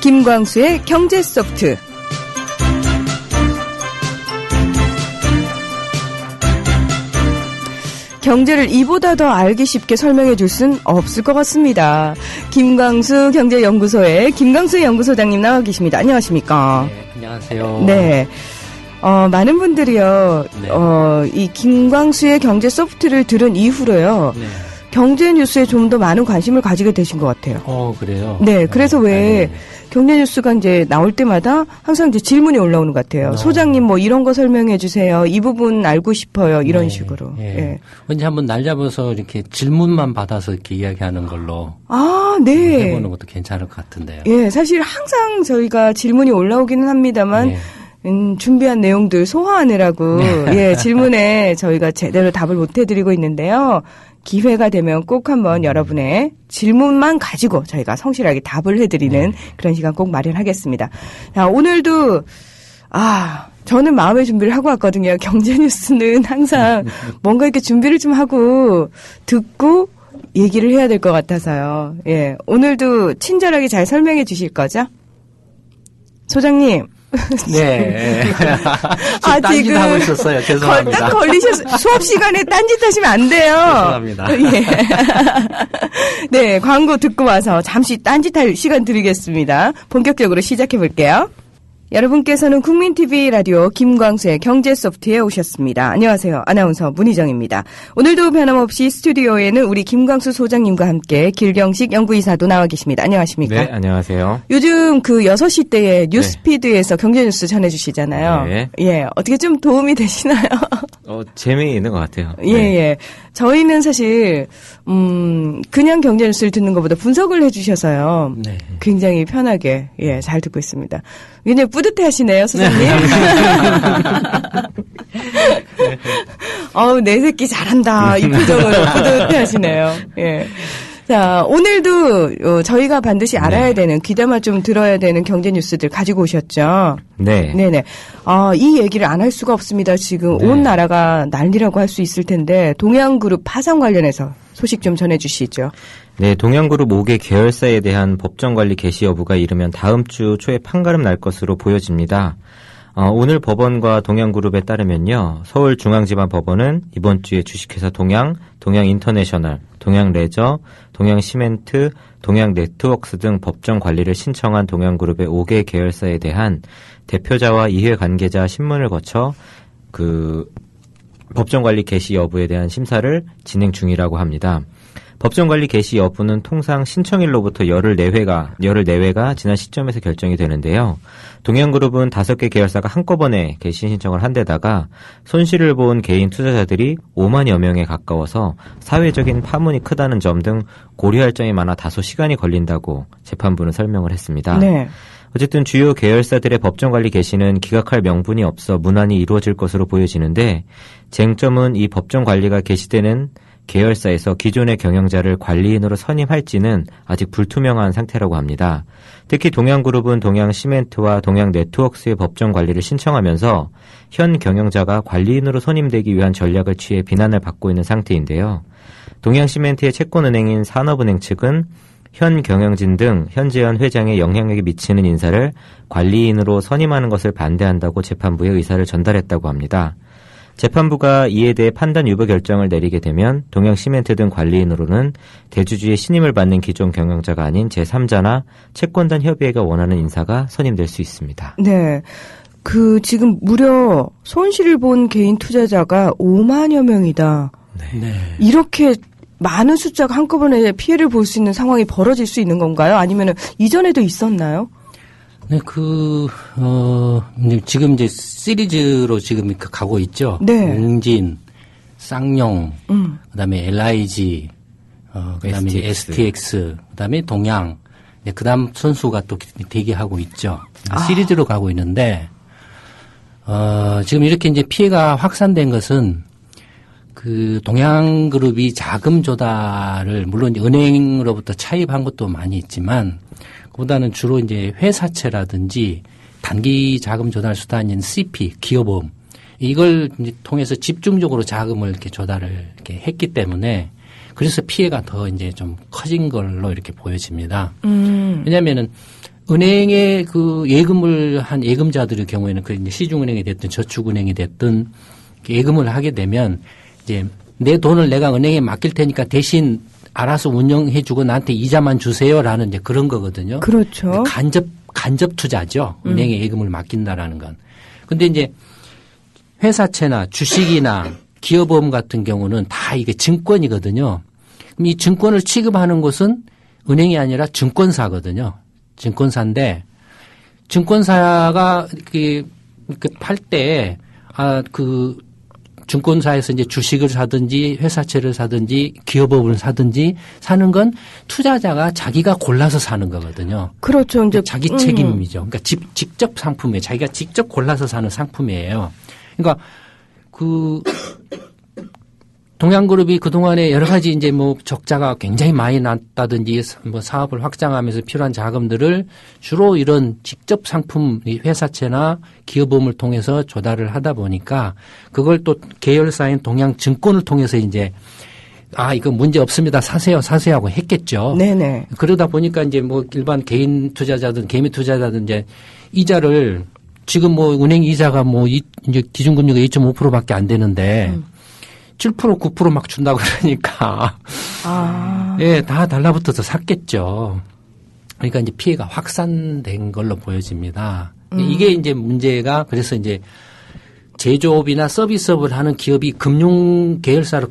김광수의 경제소프트. 경제를 이보다 더 알기 쉽게 설명해 줄 순 없을 것 같습니다. 김광수 경제연구소의 김광수 연구소장님 나와 계십니다. 안녕하십니까? 네, 안녕하세요. 네. 많은 분들이요, 네. 이 김광수의 경제 소프트를 들은 이후로요, 네. 경제 뉴스에 좀 더 많은 관심을 가지게 되신 것 같아요. 그래요? 네, 그래서 왜 경제 뉴스가 이제 나올 때마다 항상 이제 질문이 올라오는 것 같아요. 소장님 뭐 이런 거 설명해 주세요. 이 부분 알고 싶어요. 이런 네, 식으로. 예. 예. 언제 한번 날 잡아서 이렇게 질문만 받아서 이렇게 이야기하는 걸로 아, 네. 해보는 것도 괜찮을 것 같은데요. 예, 사실 항상 저희가 질문이 올라오기는 합니다만, 네. 준비한 내용들 소화하느라고, 예, 질문에 저희가 제대로 답을 못 해드리고 있는데요. 기회가 되면 꼭 한번 여러분의 질문만 가지고 저희가 성실하게 답을 해드리는 그런 시간 꼭 마련하겠습니다. 자, 오늘도, 저는 마음의 준비를 하고 왔거든요. 경제 뉴스는 항상 뭔가 이렇게 준비를 좀 하고 듣고 얘기를 해야 될 것 같아서요. 예. 오늘도 친절하게 잘 설명해 주실 거죠? 소장님. 네. 지금 딴짓하고 있었어요. 죄송합니다. 딱 걸리셨어요. 수업 시간에 딴짓 하시면 안 돼요. 죄송합니다. 예. 네, 광고 듣고 와서 잠시 딴짓할 시간 드리겠습니다. 본격적으로 시작해 볼게요. 여러분께서는 국민TV 라디오 김광수의 경제소프트에 오셨습니다. 안녕하세요. 아나운서 문희정입니다. 오늘도 변함없이 스튜디오에는 우리 김광수 소장님과 함께 길경식 연구이사도 나와 계십니다. 안녕하십니까? 네, 안녕하세요. 요즘 그 6시 때에 뉴스피드에서 경제뉴스 전해주시잖아요. 네. 예, 어떻게 좀 도움이 되시나요? 재미있는 것 같아요. 예, 네. 예. 저희는 사실, 그냥 경제뉴스를 듣는 것보다 분석을 해주셔서요. 네. 굉장히 편하게, 예, 잘 듣고 있습니다. 굉장히 뿌듯해 하시네요, 소장님. 내 새끼 잘한다. 이 표정으로 뿌듯해 하시네요. 예. 자, 오늘도 저희가 반드시 알아야 되는, 귀담아 좀 들어야 되는 경제 뉴스들 가지고 오셨죠? 네. 네네. 이 얘기를 안 할 수가 없습니다. 지금 온 나라가 난리라고 할 수 있을 텐데, 동양그룹 파산 관련해서 소식 좀 전해주시죠. 네, 동양그룹 5개 계열사에 대한 법정관리 개시 여부가 이르면 다음 주 초에 판가름 날 것으로 보여집니다. 오늘 법원과 동양그룹에 따르면요, 서울중앙지방법원은 이번 주에 주식회사 동양인터내셔널, 동양레저, 동양시멘트, 동양네트워크스 등 법정 관리를 신청한 동양그룹의 5개 계열사에 대한 대표자와 이해관계자 신문을 거쳐 법정관리 개시 여부에 대한 심사를 진행 중이라고 합니다. 법정관리 개시 여부는 통상 신청일로부터 열흘 내외가 지난 시점에서 결정이 되는데요. 동양그룹은 5개 계열사가 한꺼번에 개시 신청을 한 데다가 손실을 본 개인 투자자들이 5만여 명에 가까워서 사회적인 파문이 크다는 점 등 고려할 점이 많아 다소 시간이 걸린다고 재판부는 설명을 했습니다. 네. 어쨌든 주요 계열사들의 법정관리 개시는 기각할 명분이 없어 무난히 이루어질 것으로 보여지는데, 쟁점은 이 법정관리가 개시되는 계열사에서 기존의 경영자를 관리인으로 선임할지는 아직 불투명한 상태라고 합니다. 특히 동양그룹은 동양시멘트와 동양네트워크스의 법정관리를 신청하면서 현 경영자가 관리인으로 선임되기 위한 전략을 취해 비난을 받고 있는 상태인데요. 동양시멘트의 채권은행인 산업은행 측은 현 경영진 등 현재현 회장의 영향력이 미치는 인사를 관리인으로 선임하는 것을 반대한다고 재판부에 의사를 전달했다고 합니다. 재판부가 이에 대해 판단 유보 결정을 내리게 되면 동양시멘트 등 관리인으로는 대주주의 신임을 받는 기존 경영자가 아닌 제3자나 채권단 협의회가 원하는 인사가 선임될 수 있습니다. 네. 지금 무려 손실을 본 개인 투자자가 5만여 명이다. 네. 이렇게 많은 숫자가 한꺼번에 피해를 볼 수 있는 상황이 벌어질 수 있는 건가요? 아니면 이전에도 있었나요? 네, 지금 이제 시리즈로 지금 가고 있죠. 네. 웅진, 쌍용, 그다음에 LIG, 그다음에 STX, 그다음에 동양, 네, 그다음 선수가 또 대기하고 있죠. 시리즈로 가고 있는데, 지금 이렇게 이제 피해가 확산된 것은 동양그룹이 자금 조달을 물론 은행으로부터 차입한 것도 많이 있지만, 그보다는 주로 이제 회사채라든지 단기 자금 조달 수단인 CP, 기업보험, 이걸 이제 통해서 집중적으로 자금을 이렇게 조달을 이렇게 했기 때문에 그래서 피해가 더 이제 좀 커진 걸로 이렇게 보여집니다. 왜냐면은 은행에 그 예금을 한 예금자들의 경우에는 그 이제 시중은행이 됐든 저축은행이 됐든 예금을 하게 되면 이제 내 돈을 내가 은행에 맡길 테니까 대신 알아서 운영해주고 나한테 이자만 주세요라는 이제 그런 거거든요. 그렇죠. 간접 투자죠. 은행에 예금을 맡긴다라는 건. 근데 이제 회사채나 주식이나 기업보험 같은 경우는 다 이게 증권이거든요. 그럼 이 증권을 취급하는 곳은 은행이 아니라 증권사거든요. 증권사인데 증권사가 팔 때 증권사에서 이제 주식을 사든지 회사채를 사든지 기업보험을 사든지 사는 건 투자자가 자기가 골라서 사는 거거든요. 그렇죠. 이제 자기 책임이죠. 그러니까 직접 상품이에요. 자기가 직접 골라서 사는 상품이에요. 그러니까 동양그룹이 그동안에 여러 가지 이제 뭐 적자가 굉장히 많이 났다든지 뭐 사업을 확장하면서 필요한 자금들을 주로 이런 직접 상품 회사채나 기업보험을 통해서 조달을 하다 보니까 그걸 또 계열사인 동양증권을 통해서 이제 이거 문제 없습니다. 사세요 하고 했겠죠. 네네. 그러다 보니까 이제 뭐 일반 개인 투자자든 개미 투자자든 이제 이자를 지금 뭐 은행 이자가 뭐 이제 기준금리가 2.5%밖에 안 되는데 7% 9% 막 준다고 그러니까 예, 다 달라붙어서 샀겠죠. 그러니까 이제 피해가 확산된 걸로 보여집니다. 이게 이제 문제가 그래서 이제 제조업이나 서비스업을 하는 기업이 금융 계열사를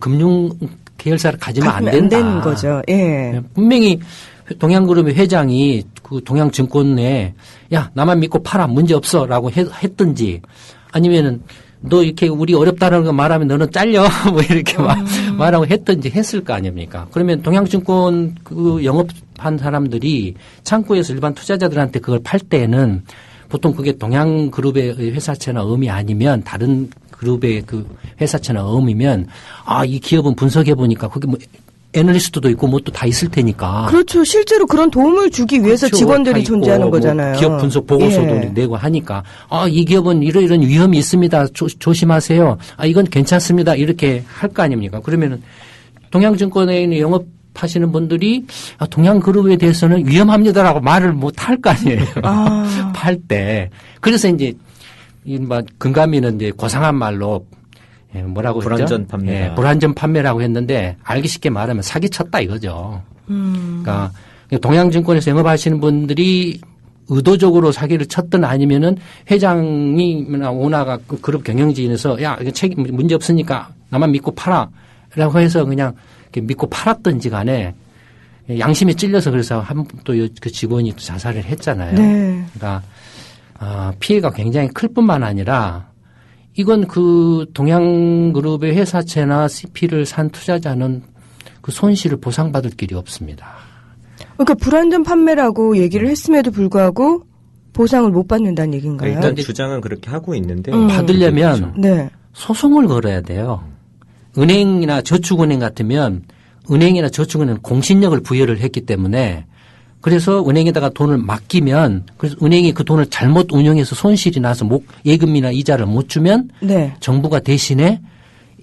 가지면 안 된다. 안 되는 거죠. 예. 분명히 동양그룹의 회장이 그 동양증권에 야 나만 믿고 팔아 문제 없어라고 했든지 아니면은 너 이렇게 우리 어렵다는 거 말하면 너는 잘려 뭐 이렇게 말하고 했든지 했을 거 아닙니까? 그러면 동양증권 그 영업한 사람들이 창구에서 일반 투자자들한테 그걸 팔 때는 보통 그게 동양그룹의 회사채나 음이 아니면 다른 그룹의 그 회사채나 음이면 이 기업은 분석해 보니까 거기 뭐 애널리스트도 있고 뭐 또 다 있을 테니까. 그렇죠. 실제로 그런 도움을 주기 위해서 그렇죠. 직원들이 존재하는 거잖아요. 뭐 기업 분석 보고서도 예. 내고 하니까 이 기업은 이런 위험이 있습니다. 조심하세요. 이건 괜찮습니다. 이렇게 할 거 아닙니까? 그러면은 동양증권에 있는 영업하시는 분들이 동양그룹에 대해서는 위험합니다라고 말을 못 할 거 아니에요. 팔 때. 그래서 이제 금감위는 이제 고상한 말로 뭐라고 불안전 판매. 불안전 판매라고 했는데 알기 쉽게 말하면 사기쳤다 이거죠. 그러니까 동양증권에서 영업하시는 분들이 의도적으로 사기를 쳤든 아니면은 회장이나 오너가 그 그룹 경영진에서 야 이거 문제 없으니까 나만 믿고 팔아라고 해서 그냥 믿고 팔았든지 간에 양심에 찔려서 그래서 또 그 직원이 또 자살을 했잖아요. 네. 그러니까 피해가 굉장히 클 뿐만 아니라 이건 그 동양그룹의 회사채나 CP를 산 투자자는 그 손실을 보상받을 길이 없습니다. 그러니까 불안전 판매라고 얘기를 했음에도 불구하고 보상을 못 받는다는 얘기인가요? 일단 주장은 그렇게 하고 있는데 받으려면 네. 소송을 걸어야 돼요. 은행이나 저축은행 같으면 은행이나 저축은행은 공신력을 부여를 했기 때문에 그래서 은행에다가 돈을 맡기면 그래서 은행이 그 돈을 잘못 운영해서 손실이 나서 예금이나 이자를 못 주면 네. 정부가 대신에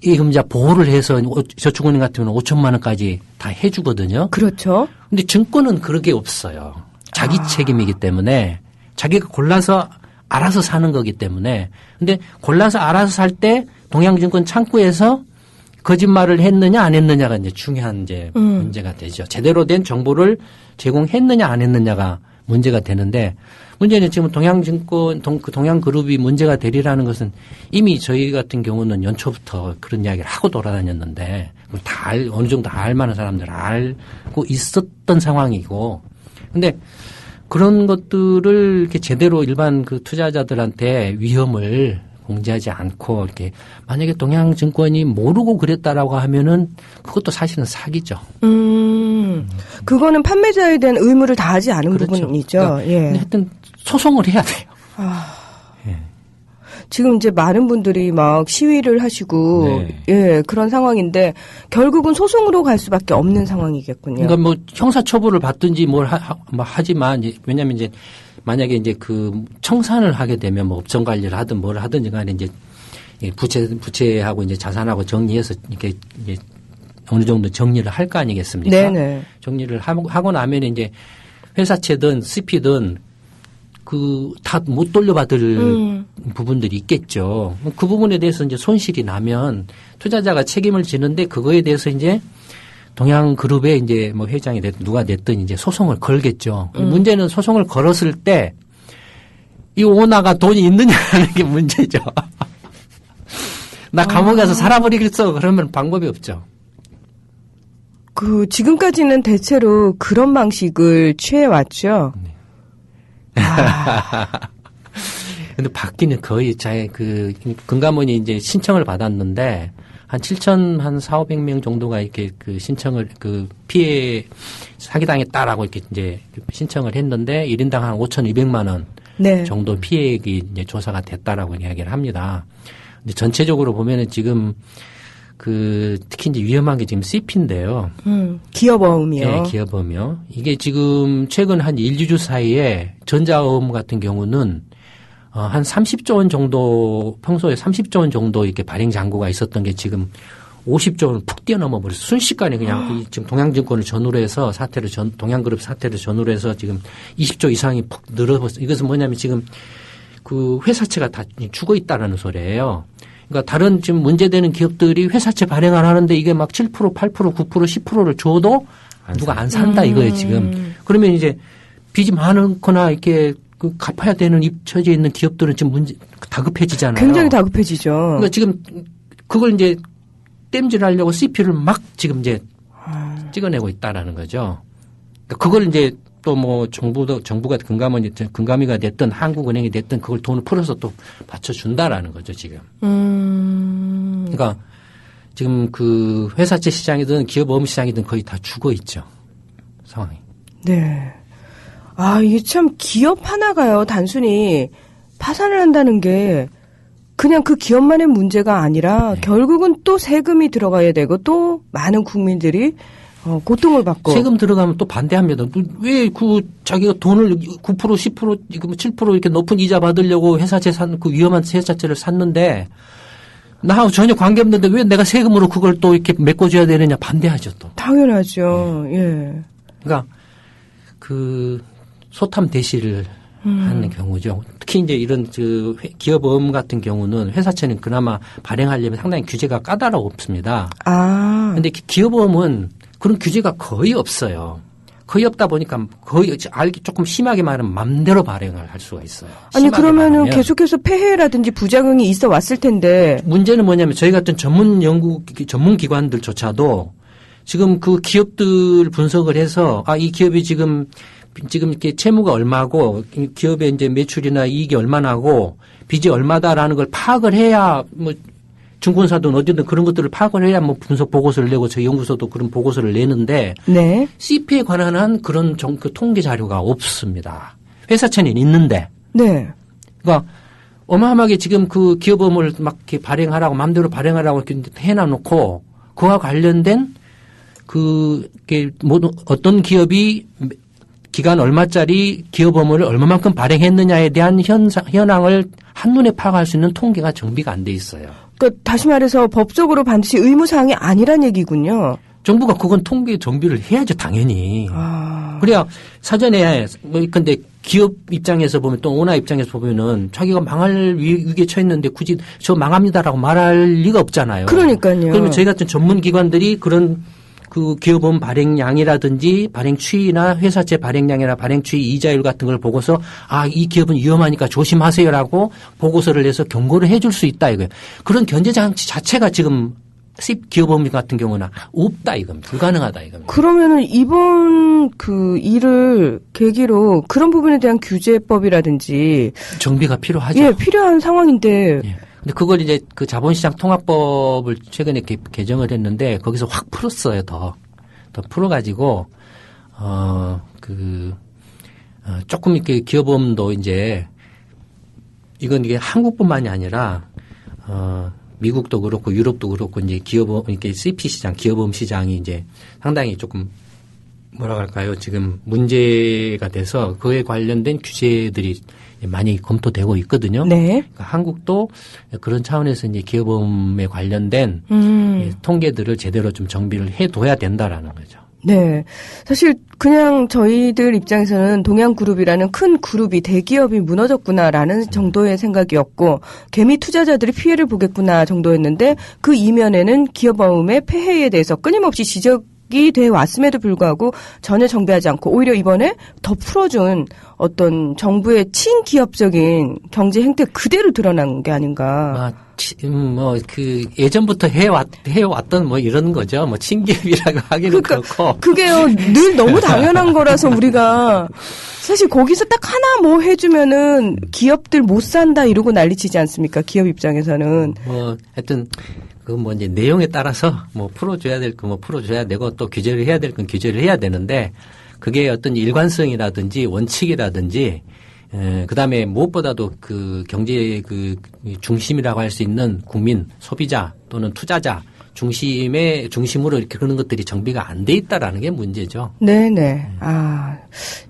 예금자 보호를 해서 저축은행 같으면 5천만 원까지 다 해주거든요. 그렇죠. 근데 증권은 그런 게 없어요. 자기 책임이기 때문에 자기가 골라서 알아서 사는 거기 때문에 근데 골라서 알아서 살 때 동양증권 창구에서 거짓말을 했느냐 안 했느냐가 이제 중요한 이제 문제가 되죠. 제대로 된 정보를 제공했느냐 안 했느냐가 문제가 되는데 문제는 지금 동양증권 동양그룹이 문제가 되리라는 것은 이미 저희 같은 경우는 연초부터 그런 이야기를 하고 돌아다녔는데 다 어느 정도 알만한 사람들 알고 있었던 상황이고 근데 그런 것들을 이렇게 제대로 일반 그 투자자들한테 위험을 공지하지 않고 이렇게 만약에 동양증권이 모르고 그랬다라고 하면은 그것도 사실은 사기죠. 그거는 판매자에 대한 의무를 다하지 않은 그렇죠. 부분이죠. 그러니까 예. 하여튼 소송을 해야 돼요. 예. 지금 이제 많은 분들이 막 시위를 하시고 네. 예, 그런 상황인데 결국은 소송으로 갈 수밖에 없는 상황이겠군요. 그러니까 뭐 형사처벌을 받든지 뭘 하지만 왜냐하면 이제 만약에 이제 그 청산을 하게 되면 뭐 업종 관리를 하든 뭘 하든지 간에 이제 부채하고 이제 자산하고 정리해서 이렇게 이제 어느 정도 정리를 할 거 아니겠습니까? 네네. 정리를 하고 나면 이제 회사채든 CP든 다 못 돌려받을 부분들이 있겠죠. 그 부분에 대해서 이제 손실이 나면 투자자가 책임을 지는데 그거에 대해서 이제 동양그룹의 이제 뭐 회장이 됐든 누가 됐든 이제 소송을 걸겠죠. 문제는 소송을 걸었을 때 이 오너가 돈이 있느냐는 게 문제죠. 나 감옥에 가서 살아버리겠어. 그러면 방법이 없죠. 지금까지는 대체로 그런 방식을 취해왔죠. 네. 근데 받기는 거의 금감원이 이제 신청을 받았는데 한 4,500명 정도가 이렇게 신청을 피해 사기당했다라고 이렇게 이제 신청을 했는데 1인당 한 5,200만 원 네. 정도 피해액이 이제 조사가 됐다라고 이야기를 합니다. 근데 전체적으로 보면은 지금 특히 이제 위험한 게 지금 CP인데요. 기업어음이요. 네, 기업어음이요. 이게 지금 최근 한 1, 2주 사이에 전자어음 같은 경우는 한 30조 원 정도, 평소에 30조 원 정도 이렇게 발행 잔고가 있었던 게 지금 50조 원을 푹 뛰어넘어 버려서 순식간에 그냥 지금 동양증권을 전후로 해서 동양그룹 사태를 전후로 해서 지금 20조 이상이 푹 늘어버렸어요. 이것은 뭐냐면 지금 회사채가 다 죽어 있다라는 소리예요. 그러니까 다른 지금 문제되는 기업들이 회사채 발행을 하는데 이게 막 7%, 8%, 9%, 10%를 줘도 누가 안 산다 이거예요, 지금. 그러면 이제 빚이 많거나 이렇게 갚아야 되는 처지에 있는 기업들은 지금 다급해지잖아요. 굉장히 다급해지죠. 그러니까 지금 그걸 이제 땜질하려고 CP를 막 지금 이제 찍어내고 있다라는 거죠. 그러니까 그걸 이제 또 뭐 정부가 금감위가 됐든 한국은행이 됐든 그걸 돈을 풀어서 또 받쳐준다라는 거죠, 지금. 그러니까 지금 회사채 시장이든 기업어음 시장이든 거의 다 죽어 있죠, 상황이. 네. 이게 참 기업 하나가요, 단순히 파산을 한다는 게 그냥 그 기업만의 문제가 아니라 결국은 또 세금이 들어가야 되고 또 많은 국민들이 고통을 받고. 세금 들어가면 또 반대합니다. 왜 자기가 돈을 9%, 10%, 7% 이렇게 높은 이자 받으려고 회사채 위험한 회사채를 샀는데 나하고 전혀 관계없는데 왜 내가 세금으로 그걸 또 이렇게 메꿔줘야 되느냐 반대하죠 또. 당연하죠. 예. 그러니까 소탐 대시를 하는 경우죠. 특히 이제 이런 기업어음 같은 경우는 회사채는 그나마 발행하려면 상당히 규제가 까다롭습니다. 그런데 기업어음은 그런 규제가 거의 없어요. 거의 없다 보니까 거의 조금 심하게 말하면 맘대로 발행을 할 수가 있어요. 아니 그러면은 계속해서 폐해라든지 부작용이 있어 왔을 텐데. 문제는 뭐냐면 저희 같은 전문 기관들조차도 지금 그 기업들 분석을 해서 이 기업이 지금 이렇게 채무가 얼마고 기업의 이제 매출이나 이익이 얼마나고 빚이 얼마다라는 걸 파악을 해야 뭐 증권사든 어디든 그런 것들을 파악을 해야 뭐 분석 보고서를 내고 저희 연구소도 그런 보고서를 내는데 네. CP에 관한 그런 통계 자료가 없습니다. 회사채는 있는데. 네. 그러니까 어마어마하게 지금 그 기업음을 막 이렇게 발행하라고 마음대로 발행하라고 이렇게 해놔놓고 그와 관련된 어떤 기업이 기간 얼마짜리 기업어음을 얼마만큼 발행했느냐에 대한 현황을 한눈에 파악할 수 있는 통계가 정비가 안 돼 있어요. 그러니까 다시 말해서 법적으로 반드시 의무사항이 아니란 얘기군요. 정부가 그건 통계 정비를 해야죠, 당연히. 그래야 사전에 근데 기업 입장에서 보면 또 오너 입장에서 보면은 자기가 망할 위기에 처했는데 굳이 저 망합니다라고 말할 리가 없잖아요. 그러니까요. 그러면 저희 같은 전문 기관들이 그런 기업음 발행량이라든지 발행 추이나 회사채 발행량이나 발행 추이 이자율 같은 걸 보고서 이 기업은 위험하니까 조심하세요라고 보고서를 내서 경고를 해줄 수 있다 이거예요. 그런 견제 장치 자체가 지금 기업음 같은 경우는 없다 이겁니다. 불가능하다 이겁니다. 그러면은 이번 일을 계기로 그런 부분에 대한 규제법이라든지 정비가 필요하죠. 예, 필요한 상황인데. 예. 근데 그걸 이제 자본시장 통합법을 최근에 개정을 했는데 거기서 확 풀었어요. 더 풀어가지고 조금 이렇게 기업음도 이제 이건 이게 한국뿐만이 아니라 미국도 그렇고 유럽도 그렇고 이제 기업음 이렇게 CP 시장, 기업음 시장이 이제 상당히 조금 뭐라 할까요? 지금 문제가 돼서 그에 관련된 규제들이 많이 검토되고 있거든요. 네. 그러니까 한국도 그런 차원에서 이제 기업음에 관련된 통계들을 제대로 좀 정비를 해둬야 된다라는 거죠. 네. 사실 그냥 저희들 입장에서는 동양그룹이라는 큰 그룹이 대기업이 무너졌구나라는 정도의 생각이었고 개미 투자자들이 피해를 보겠구나 정도였는데 그 이면에는 기업어음의 폐해에 대해서 끊임없이 지적이 돼 왔음에도 불구하고 전혀 정비하지 않고 오히려 이번에 더 풀어준 어떤 정부의 친기업적인 경제 행태 그대로 드러난 게 아닌가. 예전부터 해왔던 뭐 이런 거죠. 뭐 친기업이라고 하기는 그렇고. 그게요, 늘 너무 당연한 거라서 우리가 사실 거기서 딱 하나 뭐 해주면은 기업들 못 산다 이러고 난리치지 않습니까? 기업 입장에서는. 하여튼, 이제 내용에 따라서 풀어줘야 될 거 풀어줘야 되고 또 규제를 해야 될 건 규제를 해야 되는데 그게 어떤 일관성이라든지 원칙이라든지 그다음에 무엇보다도 그 경제의 그 중심이라고 할 수 있는 국민, 소비자 또는 투자자 중심으로 이렇게 그런 것들이 정비가 안 돼 있다라는 게 문제죠. 네네.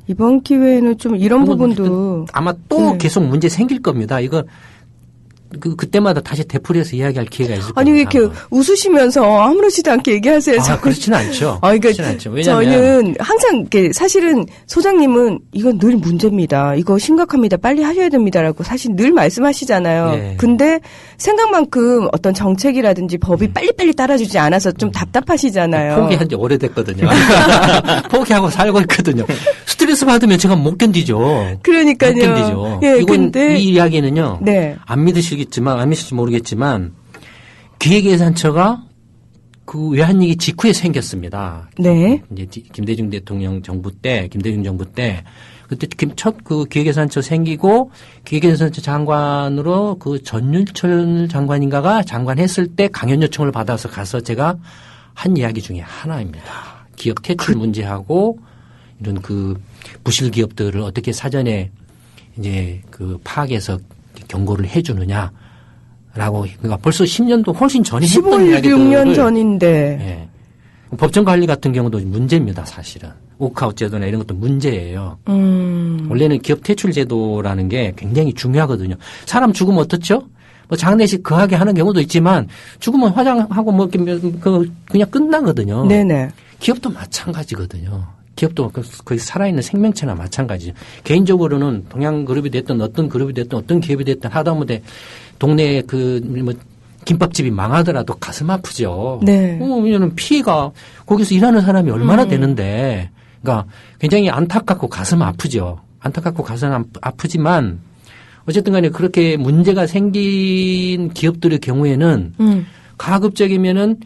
이번 기회에는 좀 이런 부분도 아마 또 계속 문제 생길 겁니다. 이거 그때마다 다시 되풀이해서 이야기할 기회가 있을 겁니다. 아니, 이렇게 웃으시면서 아무렇지도 않게 얘기하세요. 그렇지는 않죠. 그렇지는 않죠. 왜냐면 저는 항상 사실은 소장님은 이건 늘 문제입니다. 이거 심각합니다. 빨리 하셔야 됩니다라고 사실 늘 말씀하시잖아요. 네. 근데 생각만큼 어떤 정책이라든지 법이 빨리빨리 따라주지 않아서 좀 답답하시잖아요. 포기한 지 오래됐거든요. 포기하고 살고 있거든요. 스트레스 받으면 제가 못 견디죠. 그러니까요. 못 견디죠. 예, 근데 이 이야기는요. 네. 안 믿으실지 모르겠지만 기획예산처가 그 외환위기 직후에 생겼습니다. 네. 이제 김대중 정부 때 그때 첫 그 기획예산처 생기고 기획예산처 장관으로 그 전율철 장관인가가 장관했을 때 강연 요청을 받아서 가서 제가 한 이야기 중에 하나입니다. 기업 퇴출 문제하고 이런 그 부실 기업들을 어떻게 사전에 이제 그 파악해서 경고를 해 주느냐라고 그러니까 벌써 10년도 훨씬 전에 했던 이야기들을 16년 전인데 예. 법정 관리 같은 경우도 문제입니다, 사실은. 워크아웃 제도나 이런 것도 문제예요. 원래는 기업 퇴출 제도라는 게 굉장히 중요하거든요. 사람 죽으면 어떻죠? 뭐 장례식 거하게 하는 경우도 있지만 죽으면 화장하고 뭐 그냥 끝나거든요. 네네. 기업도 마찬가지거든요. 기업도 거의 살아있는 생명체나 마찬가지죠. 개인적으로는 동양그룹이 됐든 어떤 그룹이 됐든 어떤 기업이 됐든 하다못해 동네에 김밥집이 망하더라도 가슴 아프죠. 네. 왜냐면 피해가 거기서 일하는 사람이 얼마나 되는데, 그러니까 굉장히 안타깝고 가슴 아프죠. 안타깝고 가슴 아프지만 어쨌든 간에 그렇게 문제가 생긴 기업들의 경우에는 가급적이면은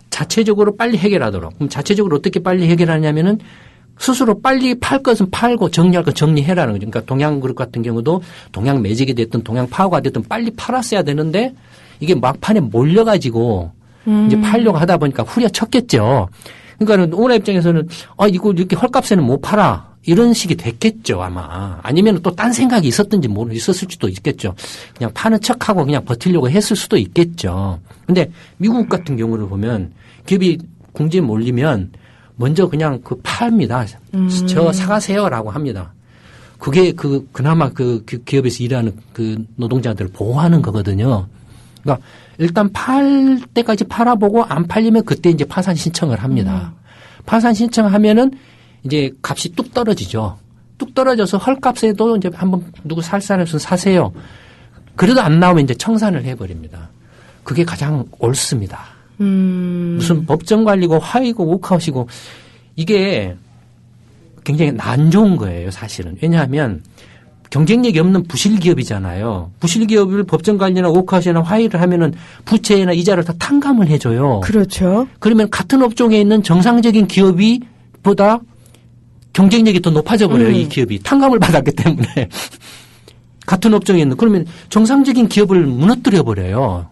자체적으로 빨리 해결하도록. 그럼 자체적으로 어떻게 빨리 해결하냐면은 스스로 빨리 팔 것은 팔고 정리할 것 정리해라는 거죠. 그러니까 동양그룹 같은 경우도 동양 매직이 됐든 동양 파워가 됐든 빨리 팔았어야 되는데 이게 막판에 몰려가지고 이제 팔려고 하다 보니까 후려쳤겠죠. 그러니까 오늘 입장에서는 이거 이렇게 헐값에는 못 팔아. 이런 식이 됐겠죠, 아마. 아니면 또 딴 생각이 있었을 수도 있겠죠. 그냥 파는 척하고 그냥 버티려고 했을 수도 있겠죠. 근데 미국 같은 경우를 보면 기업이 궁지에 몰리면 먼저 그냥 팝니다. 저 사가세요라고 합니다. 그게 그나마 그 기업에서 일하는 그 노동자들을 보호하는 거거든요. 그러니까 일단 팔 때까지 팔아보고 안 팔리면 그때 이제 파산 신청을 합니다. 파산 신청하면은 이제 값이 뚝 떨어지죠. 뚝 떨어져서 헐값에도 이제 한번 누구 살 사람은 사세요. 그래도 안 나오면 이제 청산을 해버립니다. 그게 가장 옳습니다. 무슨 법정 관리고 화이고 워크아웃이고 이게 굉장히 안 좋은 거예요, 사실은. 왜냐하면 경쟁력이 없는 부실 기업이잖아요. 부실 기업을 법정 관리나 워크아웃이나 화이를 하면은 부채나 이자를 다 탕감을 해줘요. 그렇죠. 그러면 같은 업종에 있는 정상적인 기업이 보다 경쟁력이 더 높아져 버려요. 이 기업이 탕감을 받았기 때문에 같은 업종에 있는 그러면 정상적인 기업을 무너뜨려 버려요.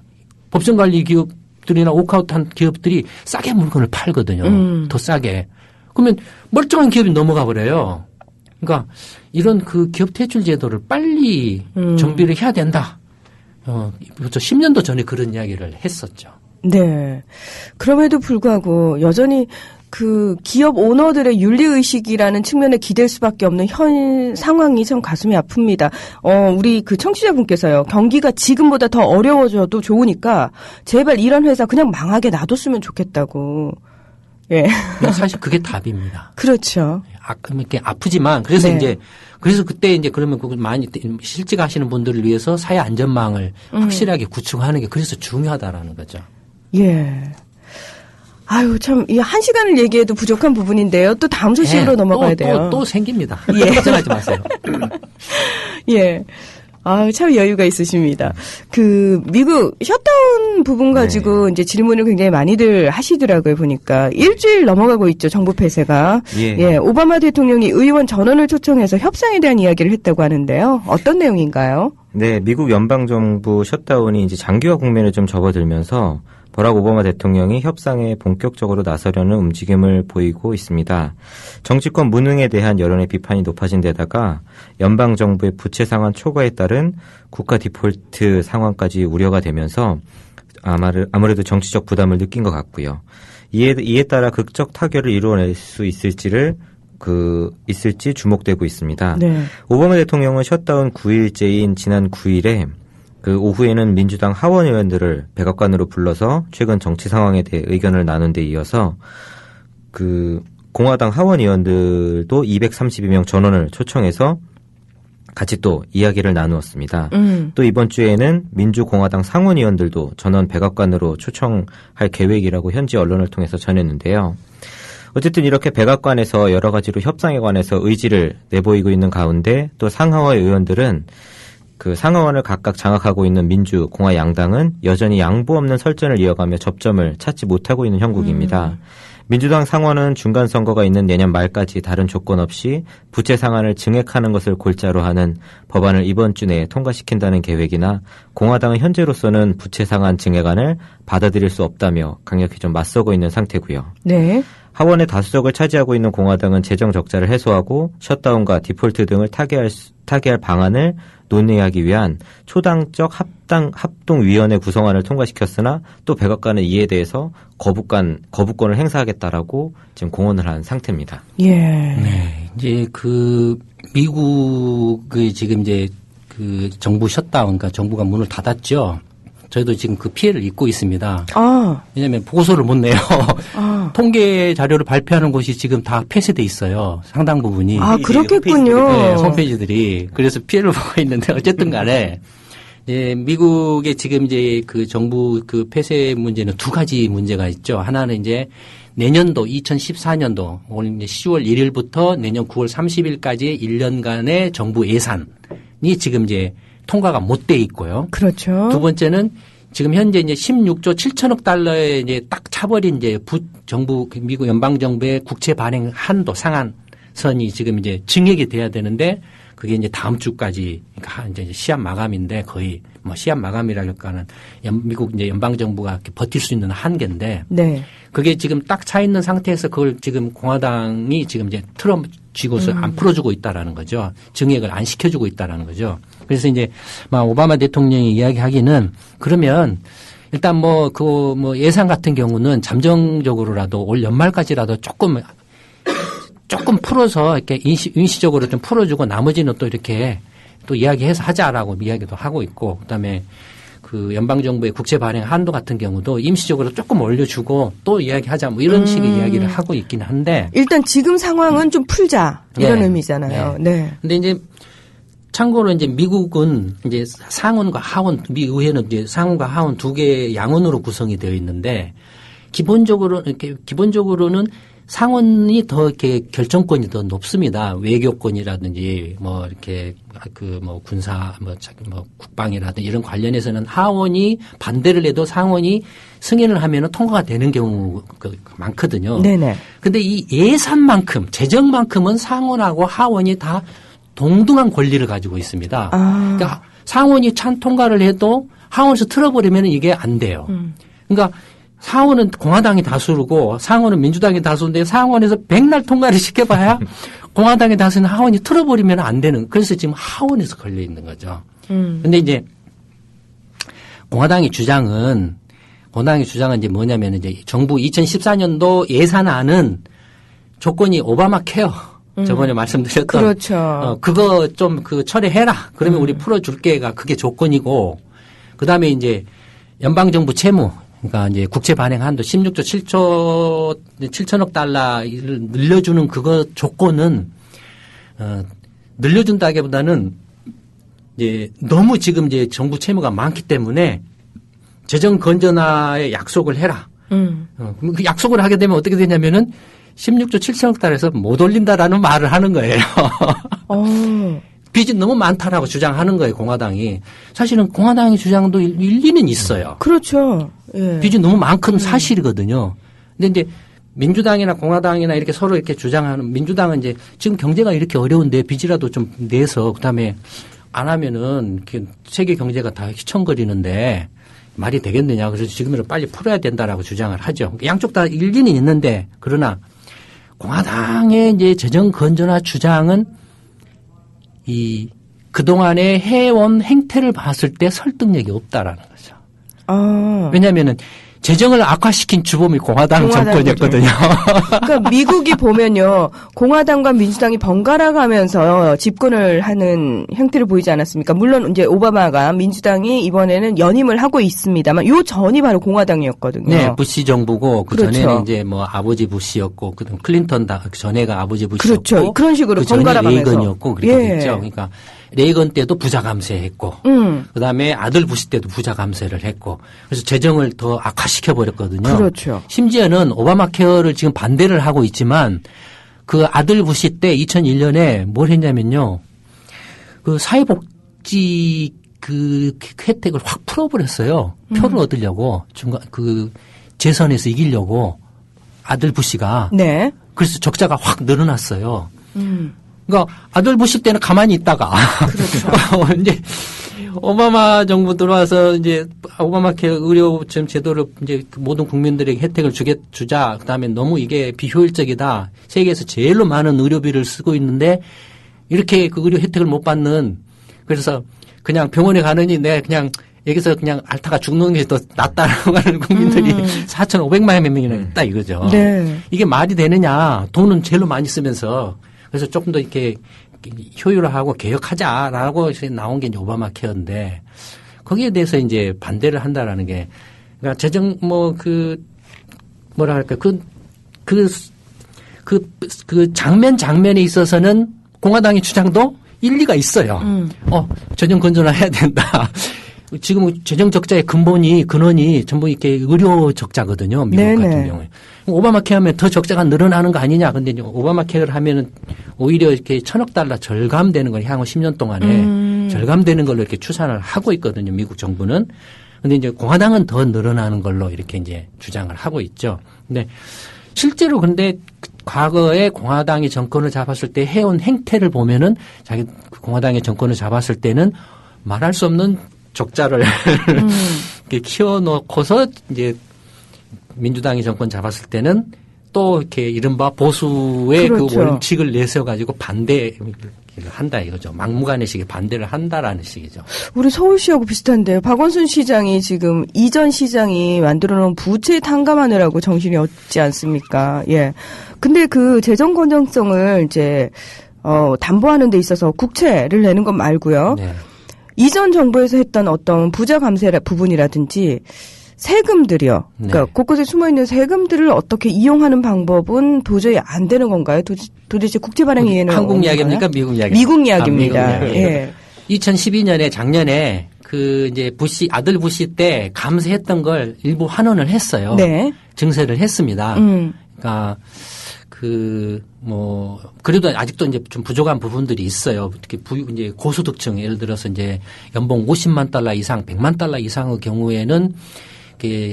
법정 관리 기업들이나 워크아웃한 기업들이 싸게 물건을 팔거든요. 더 싸게. 그러면 멀쩡한 기업이 넘어가 버려요. 그러니까 이런 그 기업 퇴출 제도를 빨리 정비를 해야 된다. 그렇죠. 10년도 전에 그런 이야기를 했었죠. 네. 그럼에도 불구하고 여전히 그 기업 오너들의 윤리의식이라는 측면에 기댈 수밖에 없는 현 상황이 참 가슴이 아픕니다. 우리 그 청취자분께서요. 경기가 지금보다 더 어려워져도 좋으니까 제발 이런 회사 그냥 망하게 놔뒀으면 좋겠다고. 예. 사실 그게 답입니다. 그렇죠. 이렇게 아프지만 그래서 네. 이제 그래서 그때 이제 그러면 그 많이 실직 하시는 분들을 위해서 사회 안전망을 확실하게 구축하는 게 그래서 중요하다라는 거죠. 예. 아유, 참, 이 한 시간을 얘기해도 부족한 부분인데요. 또 다음 소식으로 넘어가야 돼요. 또 생깁니다. 예. 걱정하지 마세요. 예. 아, 참 여유가 있으십니다. 그 미국 셧다운 부분 가지고 이제 질문을 굉장히 많이들 하시더라고요. 보니까 일주일 넘어가고 있죠. 정부 폐쇄가. 예. 오바마 대통령이 의원 전원을 초청해서 협상에 대한 이야기를 했다고 하는데요. 어떤 내용인가요? 네, 미국 연방정부 셧다운이 이제 장기화 국면에 좀 접어들면서 버락 오바마 대통령이 협상에 본격적으로 나서려는 움직임을 보이고 있습니다. 정치권 무능에 대한 여론의 비판이 높아진 데다가 연방정부의 부채 상환 초과에 따른 국가 디폴트 상황까지 우려가 되면서 아무래도 정치적 부담을 느낀 것 같고요. 이에 따라 극적 타결을 이루어낼 수 있을지 주목되고 있습니다. 네. 오바마 대통령은 셧다운 9일째인 지난 9일에 그 오후에는 민주당 하원 의원들을 백악관으로 불러서 최근 정치 상황에 대해 의견을 나눈 데 이어서 그 공화당 하원 의원들도 232명 전원을 초청해서 같이 또 이야기를 나누었습니다. 또 이번 주에는 민주공화당 상원 의원들도 전원 백악관으로 초청할 계획이라고 현지 언론을 통해서 전했는데요. 어쨌든 이렇게 백악관에서 여러 가지로 협상에 관해서 의지를 내보이고 있는 가운데 또 상하원 의원들은 그 상하원을 각각 장악하고 있는 민주, 공화 양당은 여전히 양보 없는 설전을 이어가며 접점을 찾지 못하고 있는 형국입니다. 민주당 상원은 중간 선거가 있는 내년 말까지 다른 조건 없이 부채 상한을 증액하는 것을 골자로 하는 법안을 이번 주 내에 통과시킨다는 계획이나 공화당은 현재로서는 부채 상한 증액안을 받아들일 수 없다며 강력히 좀 맞서고 있는 상태고요. 네. 하원의 다수석을 차지하고 있는 공화당은 재정 적자를 해소하고 셧다운과 디폴트 등을 타개할 방안을 논의하기 위한 초당적 합동위원회 구성안을 통과시켰으나 또 백악관은 이에 대해서 거부권을 행사하겠다라고 지금 공언을 한 상태입니다. 예. 네. 이제 그 미국의 지금 이제 그 정부 셧다운, 그러니까 정부가 문을 닫았죠. 저희도 지금 그 피해를 입고 있습니다. 왜냐하면 보고서를 못 내요. 통계 자료를 발표하는 곳이 지금 다 폐쇄돼 있어요. 상당 부분이. 그렇겠군요. 네, 홈페이지들이. 그래서 피해를 보고 있는데 어쨌든 간에 이제 미국의 지금 이제 그 정부 그 폐쇄 문제는 두 가지 문제가 있죠. 하나는 이제 내년도 2014년도 오늘 이제 10월 1일부터 내년 9월 30일까지 1년간의 정부 예산이 지금 이제 통과가 못 돼 있고요. 그렇죠. 두 번째는 지금 현재 이제 16조 7천억 달러에 이제 딱 차버린 이제 정부 미국 연방 정부의 국채 발행 한도 상한선이 지금 이제 증액이 돼야 되는데 그게 이제 다음 주까지 그러니까 이제 시합 마감인데 거의 뭐 시합 마감이랄까는 미국 이제 연방 정부가 버틸 수 있는 한계인데 네. 그게 지금 딱 차 있는 상태에서 그걸 지금 공화당이 지금 이제 쥐고서 안 풀어주고 있다라는 거죠. 증액을 안 시켜주고 있다라는 거죠. 그래서 이제 막 오바마 대통령이 이야기하기는 그러면 일단 뭐 예산 같은 경우는 잠정적으로라도 올 연말까지라도 조금 풀어서 이렇게 임시적으로 좀 풀어주고 나머지는 또 이렇게 또 이야기해서 하자라고 이야기도 하고 있고 그다음에 그 연방정부의 국채 발행 한도 같은 경우도 임시적으로 조금 올려주고 또 이야기하자 뭐 이런 식의 이야기를 하고 있긴 한데 일단 지금 상황은 좀 풀자 이런 네. 의미잖아요. 네. 근데 이제 참고로 이제 미국은 이제 상원과 하원, 미 의회는 이제 상원과 하원 두 개의 양원으로 구성이 되어 있는데 기본적으로는 상원이 더 이렇게 결정권이 더 높습니다. 외교권이라든지 뭐 이렇게 그 뭐 군사 뭐 국방이라든지 이런 관련해서는 하원이 반대를 해도 상원이 승인을 하면은 통과가 되는 경우가 많거든요. 네네. 근데 이 예산만큼 재정만큼은 상원하고 하원이 다 동등한 권리를 가지고 있습니다. 그러니까 상원이 통과를 해도 하원에서 틀어버리면 이게 안 돼요. 그러니까 상원은 공화당이 다수고 상원은 민주당이 다수인데 상원에서 백날 통과를 시켜봐야 공화당이 다수는 하원이 틀어버리면 안 되는. 그래서 지금 하원에서 걸려 있는 거죠. 근데 이제 공화당의 주장은 이제 뭐냐면 이제 정부 2014년도 예산안은 조건이 오바마 케어. 저번에 말씀드렸던. 그렇죠. 그거 좀 철회해라. 그러면 우리 풀어줄게가 그게 조건이고, 그 다음에 이제 연방정부 채무, 그러니까 이제 국채 발행 한도 16조 7천억 달러를 늘려주는 그거 조건은 늘려준다기보다는 이제 너무 지금 이제 정부 채무가 많기 때문에 재정 건전화에 약속을 해라. 그 약속을 하게 되면 어떻게 되냐면은 16조 7천억 달러에서 못 올린다라는 말을 하는 거예요. 빚이 너무 많다라고 주장하는 거예요, 공화당이. 사실은 공화당의 주장도 일리는 있어요. 그렇죠. 예. 빚이 너무 많건 사실이거든요. 근데 이제 민주당이나 공화당이나 이렇게 서로 이렇게 주장하는, 민주당은 이제 지금 경제가 이렇게 어려운데 빚이라도 좀 내서 그다음에 안 하면은 세계 경제가 다 휘청거리는데 말이 되겠느냐. 그래서 지금이라도 빨리 풀어야 된다라고 주장을 하죠. 양쪽 다 일리는 있는데, 그러나 공화당의 이제 재정 건전화 주장은 그동안에 해온 행태를 봤을 때 설득력이 없다라는 거죠. 왜냐하면은 재정을 악화시킨 주범이 공화당 정권이었거든요. 그러니까 미국이 보면요, 공화당과 민주당이 번갈아 가면서 집권을 하는 형태를 보이지 않았습니까? 물론 이제 오바마가 민주당이 이번에는 연임을 하고 있습니다만, 요 전이 바로 공화당이었거든요. 네, 부시 정부고 그 그렇죠. 전에는 이제 뭐 아버지 부시였고, 그 클린턴 그 전에가 아버지 부시였고, 그렇죠. 그런 식으로 그 전에 번갈아 가면서 레이건이었고 그렇게 됐죠. 그러니까 레이건 때도 부자 감세했고, 그다음에 아들 부시 때도 부자 감세를 했고, 그래서 재정을 더 악화시켜 버렸거든요. 그렇죠. 심지어는 오바마 케어를 지금 반대를 하고 있지만 그 아들 부시 때 2001년에 뭘 했냐면요, 그 사회복지 그 혜택을 확 풀어버렸어요. 표를 얻으려고 그 재선에서 이기려고 아들 부시가. 네. 그래서 적자가 확 늘어났어요. 그러니까 아들 부시 때는 가만히 있다가 그렇죠. 이제 오바마 정부 들어와서 이제 오바마 케어 의료보험 제도를 이제 모든 국민들에게 혜택을 주자. 그다음에 너무 이게 비효율적이다. 세계에서 제일로 많은 의료비를 쓰고 있는데 이렇게 그 의료 혜택을 못 받는, 그래서 그냥 병원에 가느니 내가 그냥 여기서 그냥 앓다가 죽는 게 더 낫다라고 하는 국민들이 4,500만 명이나 있다 이거죠. 네. 이게 말이 되느냐. 돈은 제일로 많이 쓰면서. 그래서 조금 더 이렇게 효율화하고 개혁하자라고 나온 게 이제 오바마 케어인데, 거기에 대해서 이제 반대를 한다라는 게, 그러니까 재정 뭐라 할까, 장면에 있어서는 공화당의 주장도 일리가 있어요. 재정 건전화 해야 된다. 지금 재정 적자의 근원이 전부 이렇게 의료 적자거든요. 미국 네네. 같은 경우에. 오바마 케어 하면 더 적자가 늘어나는 거 아니냐. 근데 이제 오바마 케어를 하면은 오히려 이렇게 1,000억 달러 절감되는 걸 향후 10년 동안에 절감되는 걸로 이렇게 추산을 하고 있거든요. 미국 정부는. 근데 이제 공화당은 더 늘어나는 걸로 이렇게 이제 주장을 하고 있죠. 근데 실제로 근데 과거에 공화당이 정권을 잡았을 때 해온 행태를 보면은 공화당의 정권을 잡았을 때는 말할 수 없는 적자를 이렇게 키워놓고서 이제 민주당이 정권 잡았을 때는 또 이렇게 이른바 보수의 그렇죠. 그 원칙을 내세워가지고 반대를 한다 이거죠. 막무가내식의 반대를 한다라는 식이죠. 우리 서울시하고 비슷한데요. 박원순 시장이 지금 이전 시장이 만들어놓은 부채 탕감하느라고 정신이 없지 않습니까? 예. 근데 그 재정 건전성을 이제 담보하는 데 있어서 국채를 내는 것 말고요. 네. 이전 정부에서 했던 어떤 부자 감세 부분이라든지 세금들이요. 그러니까 네. 곳곳에 숨어있는 세금들을 어떻게 이용하는 방법은 도저히 안 되는 건가요? 도대체 국채 발행 이해는 한국 이야기입니까? 미국 이야기? 미국 이야기입니다. 미국 이야기. 예. 2012년에 작년에 그 이제 아들 부시 때 감세했던 걸 일부 환원을 했어요. 네. 증세를 했습니다. 그러니까 그래도 아직도 이제 좀 부족한 부분들이 있어요. 특히 이제 고소득층, 예를 들어서 이제 연봉 50만 달러 이상, 100만 달러 이상의 경우에는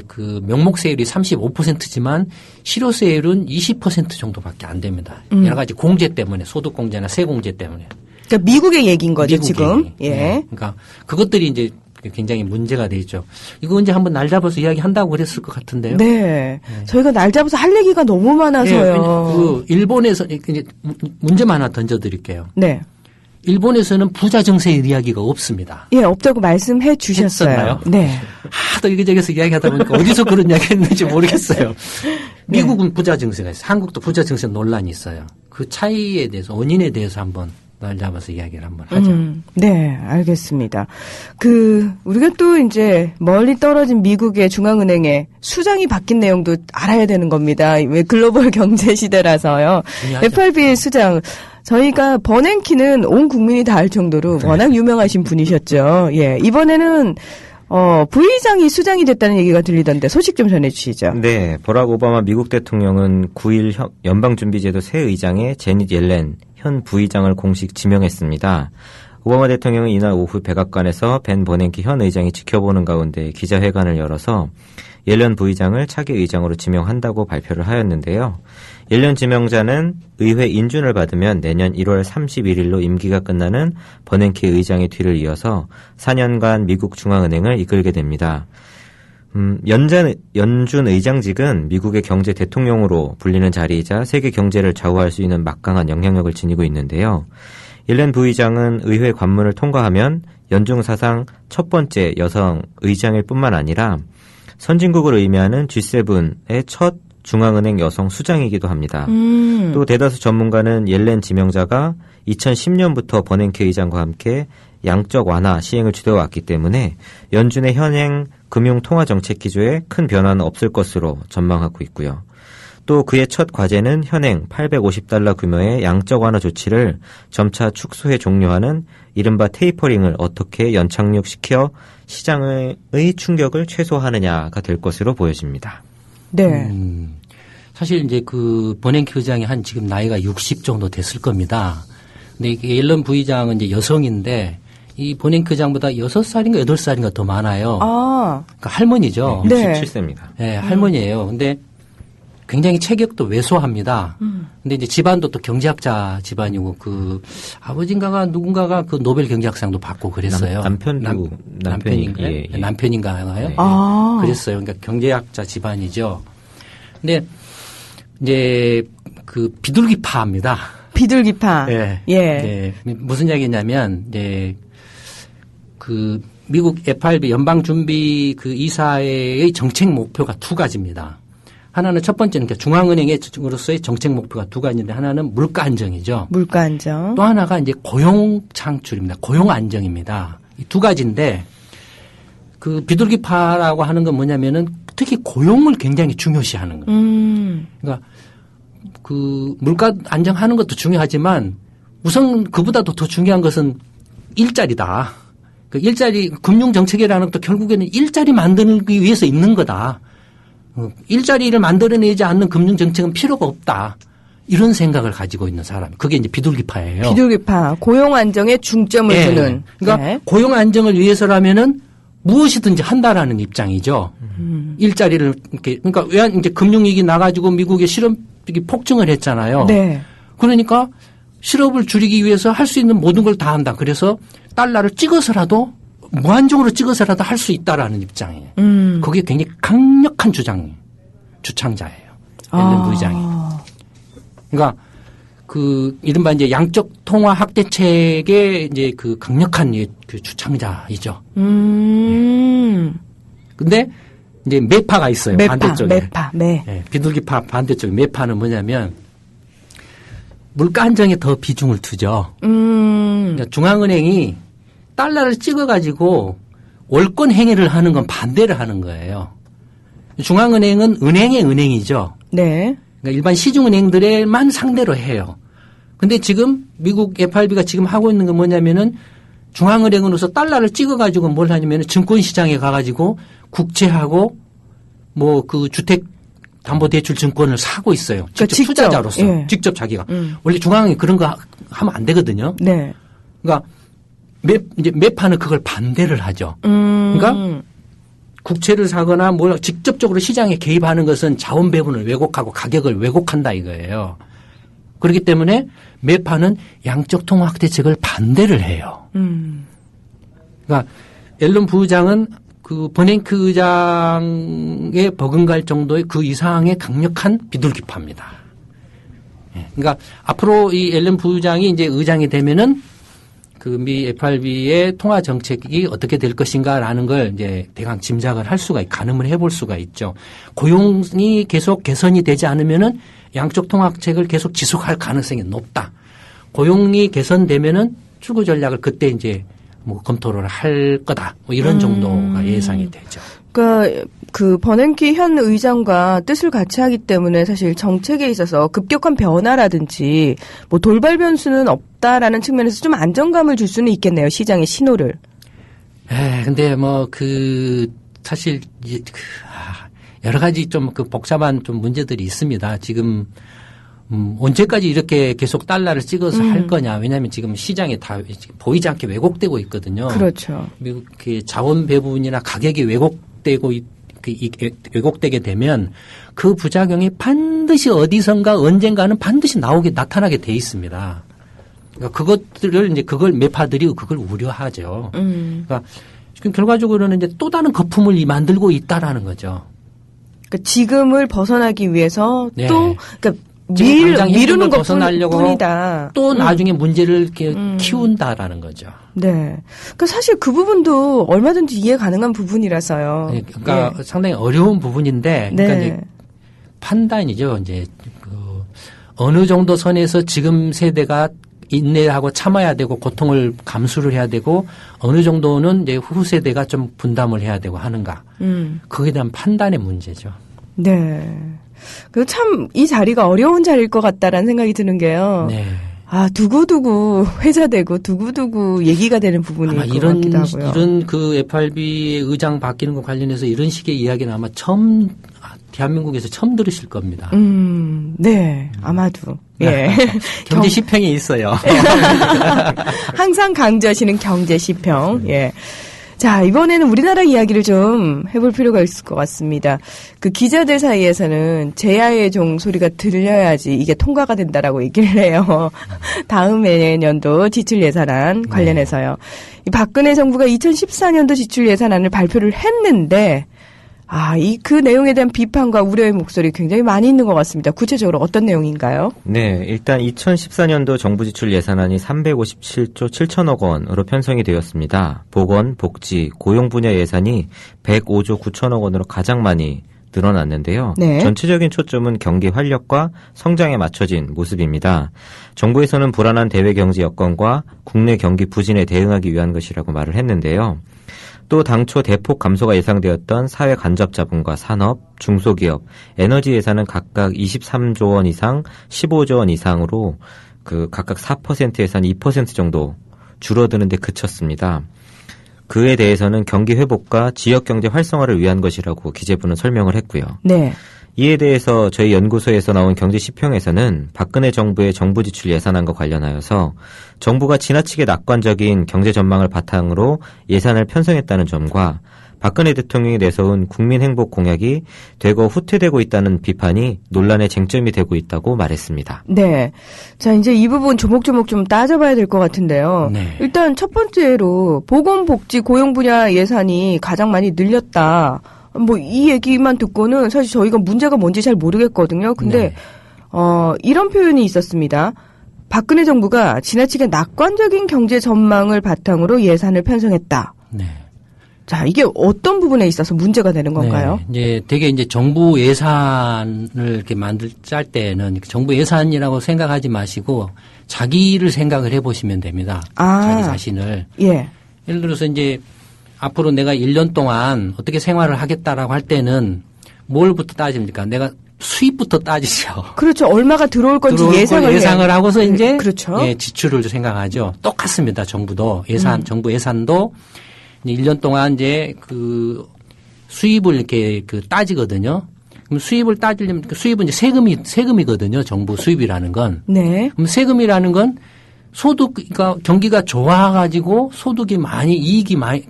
그 명목세율이 35%지만 실효세율은 20% 정도밖에 안 됩니다. 여러 가지 공제 때문에, 소득공제나 세공제 때문에. 그러니까 미국의 얘기인 거죠, 미국의 지금. 얘기. 예. 네. 그러니까 그것들이 이제 굉장히 문제가 돼 있죠. 이거 언제 한번 날 잡아서 이야기한다고 그랬을 것 같은데요. 네. 저희가 날 잡아서 할 얘기가 너무 많아서요. 일본에서 이제 문제만 하나 던져드릴게요. 네. 일본에서는 부자 증세 이야기가 없습니다. 예, 없다고 말씀해 주셨어요. 했었나요? 네. 하도 여기저기서 이야기하다 보니까 어디서 그런 이야기 했는지 모르겠어요. 미국은 부자 증세가 있어요. 한국도 부자 증세 논란이 있어요. 그 차이에 대해서, 원인에 대해서 한번 날 잡아서 이야기를 한번 하죠. 네, 알겠습니다. 우리가 또 이제 멀리 떨어진 미국의 중앙은행의 수장이 바뀐 내용도 알아야 되는 겁니다. 왜 글로벌 경제 시대라서요. 중요하죠. FRB의 수장, 저희가 버냉키는 온 국민이 다 알 정도로 워낙 유명하신 분이셨죠. 예, 이번에는 부의장이 수장이 됐다는 얘기가 들리던데 소식 좀 전해주시죠. 네, 버락 오바마 미국 대통령은 9일 연방준비제도 새 의장에 제닛 옐렌 현 부의장을 공식 지명했습니다. 오바마 대통령은 이날 오후 백악관에서 벤 버냉키 현 의장이 지켜보는 가운데 기자회견을 열어서 옐렌 부의장을 차기 의장으로 지명한다고 발표를 하였는데요. 옐렌 지명자는 의회 인준을 받으면 내년 1월 31일로 임기가 끝나는 버냉키 의장의 뒤를 이어서 4년간 미국 중앙은행을 이끌게 됩니다. 연준 의장직은 미국의 경제 대통령으로 불리는 자리이자 세계 경제를 좌우할 수 있는 막강한 영향력을 지니고 있는데요. 옐렌 부의장은 의회 관문을 통과하면 연중 사상 첫 번째 여성 의장일 뿐만 아니라 선진국을 의미하는 G7의 첫 중앙은행 여성 수장이기도 합니다. 또 대다수 전문가는 옐렌 지명자가 2010년부터 버냉키 의장과 함께 양적 완화 시행을 주도해왔기 때문에 연준의 현행 금융통화정책 기조에 큰 변화는 없을 것으로 전망하고 있고요. 또 그의 첫 과제는 현행 $850 규모의 양적 완화 조치를 점차 축소해 종료하는 이른바 테이퍼링을 어떻게 연착륙시켜 시장의 충격을 최소화하느냐가 될 것으로 보여집니다. 네. 사실 이제 버냉키 의장이 한 지금 나이가 60 정도 됐을 겁니다. 근데 이게 옐렌 부의장은 이제 여성인데 이 버냉키 의장보다 6살인가 8살인가 더 많아요. 그러니까 할머니죠. 네. 67세입니다. 네, 할머니예요. 근데 굉장히 체격도 왜소합니다. 근데 이제 집안도 또 경제학자 집안이고 아버지인가가 누군가가 노벨 경제학상도 받고 그랬어요. 남편인가요? 예, 예. 남편인가요? 네. 그랬어요. 그러니까 경제학자 집안이죠. 근데 이제 비둘기파입니다. 비둘기파. 네. 예. 네. 무슨 이야기냐면 이제 미국 FRB 연방준비 이사회의 정책 목표가 두 가지입니다. 하나는 첫 번째는 중앙은행으로서의 정책 목표가 두 가지인데 하나는 물가 안정이죠. 물가 안정. 또 하나가 이제 고용 창출입니다. 고용 안정입니다. 이 두 가지인데 비둘기파라고 하는 건 뭐냐면은 특히 고용을 굉장히 중요시하는 거예요. 그러니까 물가 안정하는 것도 중요하지만 우선 그보다도 더 중요한 것은 일자리다. 일자리 금융 정책이라는 것도 결국에는 일자리 만들기 위해서 있는 거다. 일자리를 만들어내지 않는 금융 정책은 필요가 없다. 이런 생각을 가지고 있는 사람. 그게 이제 비둘기파예요. 비둘기파. 고용 안정에 중점을 두는. 그러니까 네. 고용 안정을 위해서라면은 무엇이든지 한다라는 입장이죠. 일자리를 그러니까 왜 이제 금융위기 나가지고 미국의 실업이 폭증을 했잖아요. 네. 그러니까 실업을 줄이기 위해서 할 수 있는 모든 걸 다 한다. 그래서 달러를 찍어서라도 무한정으로 찍어서라도 할 수 있다라는 입장이에요. 그게 굉장히 강력한 주창자예요. 옐렌 부의장이. 그러니까 이른바 이제 양적 통화 확대책의 이제 강력한 주창자이죠. 근데 이제 매파가 있어요. 반대쪽에. 네, 비둘기파 반대쪽에 매파는 뭐냐면 물가 안정에 더 비중을 두죠. 그러니까 중앙은행이 달러를 찍어가지고 월권 행위를 하는 건 반대를 하는 거예요. 중앙은행은 은행의 은행이죠. 네. 그러니까 일반 시중은행들에만 상대로 해요. 근데 지금 미국 FRB가 지금 하고 있는 건 뭐냐면은 중앙은행으로서 달러를 찍어가지고 뭘 하냐면은 증권시장에 가가지고 국채하고 주택담보대출 증권을 사고 있어요. 직접 투자자로서. 예. 직접 자기가. 원래 중앙은행이 그런 거 하면 안 되거든요. 네. 그러니까 이제 매파는 그걸 반대를 하죠. 그러니까 국채를 사거나 직접적으로 시장에 개입하는 것은 자원 배분을 왜곡하고 가격을 왜곡한다 이거예요. 그렇기 때문에 매파는 양적 통화 확대책을 반대를 해요. 그러니까 옐렌 부의장은 버냉키 의장에 버금갈 정도의 그 이상의 강력한 비둘기파입니다. 그러니까 앞으로 이 옐렌 부의장이 이제 의장이 되면은 미 FRB의 통화 정책이 어떻게 될 것인가라는 걸 이제 대강 짐작을 할 수가, 가늠을 해볼 수가 있죠. 고용이 계속 개선이 되지 않으면은 양적 통화책을 계속 지속할 가능성이 높다. 고용이 개선되면은 출구 전략을 그때 이제 뭐 검토를 할 거다. 뭐 이런 정도가 예상이 되죠. 그러니까 그 버냉키 현 의장과 뜻을 같이 하기 때문에 사실 정책에 있어서 급격한 변화라든지 뭐 돌발 변수는 없다라는 측면에서 좀 안정감을 줄 수는 있겠네요. 시장의 신호를. 근데 뭐 사실 여러 가지 좀 복잡한 좀 문제들이 있습니다. 지금 언제까지 이렇게 계속 달러를 찍어서 할 거냐. 왜냐하면 지금 시장에 다 보이지 않게 왜곡되고 있거든요. 그렇죠. 미국 자원 배분이나 가격이 왜곡되게 되면 그 부작용이 반드시 어디선가 언젠가는 반드시 나타나게 돼 있습니다. 그러니까 그걸 매파들이 그걸 우려하죠. 그러니까 지금 결과적으로는 이제 또 다른 거품을 만들고 있다라는 거죠. 그러니까 지금을 벗어나기 위해서 네. 또 그러니까 미루는 것뿐이다. 뿐이다. 또 나중에 문제를 이렇게 키운다라는 거죠. 네. 그러니까 사실 그 부분도 얼마든지 이해 가능한 부분이라서요. 네, 그러니까 상당히 어려운 부분인데, 그러니까 네. 이제 판단이죠. 이제 어느 정도 선에서 지금 세대가 인내하고 참아야 되고 고통을 감수를 해야 되고 어느 정도는 이제 후 세대가 좀 분담을 해야 되고 하는가. 그거에 대한 판단의 문제죠. 네. 그 참 이 자리가 어려운 자리일 것 같다라는 생각이 드는 게요. 네. 두고두고 회자되고 두고두고 얘기가 되는 부분일 것 같기도 하고요. 이런 그 FRB 의장 바뀌는 것 관련해서 이런 식의 이야기는 아마 대한민국에서 처음 들으실 겁니다. 네. 아마도. 예. 경제 시평이 있어요. 항상 강조하시는 경제 시평. 예. 자, 이번에는 우리나라 이야기를 좀 해볼 필요가 있을 것 같습니다. 그 기자들 사이에서는 제야의 종 소리가 들려야지 이게 통과가 된다라고 얘기를 해요. 다음 내년도 지출 예산안 관련해서요. 이 박근혜 정부가 2014년도 지출 예산안을 발표를 했는데 그 내용에 대한 비판과 우려의 목소리 굉장히 많이 있는 것 같습니다. 구체적으로 어떤 내용인가요? 네, 일단 2014년도 정부 지출 예산안이 357조 7천억 원으로 편성이 되었습니다. 보건, 복지, 고용 분야 예산이 105조 9천억 원으로 가장 많이 늘어났는데요. 네. 전체적인 초점은 경기 활력과 성장에 맞춰진 모습입니다. 정부에서는 불안한 대외 경제 여건과 국내 경기 부진에 대응하기 위한 것이라고 말을 했는데요. 또 당초 대폭 감소가 예상되었던 사회 간접 자본과 산업, 중소기업, 에너지 예산은 각각 23조 원 이상, 15조 원 이상으로 각각 4% 예산 2% 정도 줄어드는 데 그쳤습니다. 그에 대해서는 경기 회복과 지역 경제 활성화를 위한 것이라고 기재부는 설명을 했고요. 네. 이에 대해서 저희 연구소에서 나온 경제 시평에서는 박근혜 정부의 정부 지출 예산안과 관련하여서 정부가 지나치게 낙관적인 경제 전망을 바탕으로 예산을 편성했다는 점과 박근혜 대통령이 내세운 국민 행복 공약이 되고 후퇴되고 있다는 비판이 논란의 쟁점이 되고 있다고 말했습니다. 네. 자, 이제 이 부분 조목조목 좀 따져봐야 될 것 같은데요. 네. 일단 첫 번째로 보건복지 고용 분야 예산이 가장 많이 늘렸다. 이 얘기만 듣고는 사실 저희가 문제가 뭔지 잘 모르겠거든요. 근데, 이런 표현이 있었습니다. 박근혜 정부가 지나치게 낙관적인 경제 전망을 바탕으로 예산을 편성했다. 네. 자, 이게 어떤 부분에 있어서 문제가 되는 건가요? 네. 되게 정부 예산을 이렇게 짤 때는 정부 예산이라고 생각하지 마시고 자기를 생각을 해보시면 됩니다. 자기 자신을. 예. 예를 들어서 앞으로 내가 1년 동안 어떻게 생활을 하겠다라고 할 때는 뭘부터 따집니까? 내가 수입부터 따지죠. 그렇죠. 얼마가 들어올 건지 예상을 하고서 이제 그렇죠. 지출을 생각하죠. 똑같습니다. 정부도 정부 예산도 1년 동안 이제 수입을 이렇게 따지거든요. 그럼 수입을 따지려면 수입은 이제 세금이거든요. 정부 수입이라는 건. 네. 그럼 세금이라는 건 그러니까 경기가 좋아가지고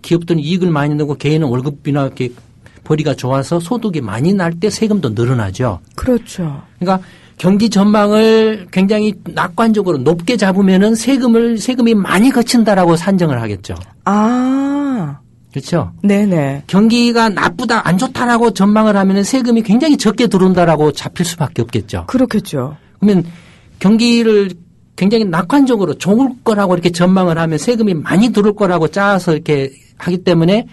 기업들은 이익을 많이 내고 개인은 월급이나 이렇게 벌이가 좋아서 소득이 많이 날 때 세금도 늘어나죠. 그렇죠. 그러니까 경기 전망을 굉장히 낙관적으로 높게 잡으면은 세금이 많이 거친다라고 산정을 하겠죠. 그렇죠. 네네. 경기가 나쁘다, 안 좋다라고 전망을 하면은 세금이 굉장히 적게 들어온다라고 잡힐 수밖에 없겠죠. 그렇겠죠. 그러면 경기를 굉장히 낙관적으로 좋을 거라고 이렇게 전망을 하면 세금이 많이 들어올 거라고 짜서 이렇게 하기 때문에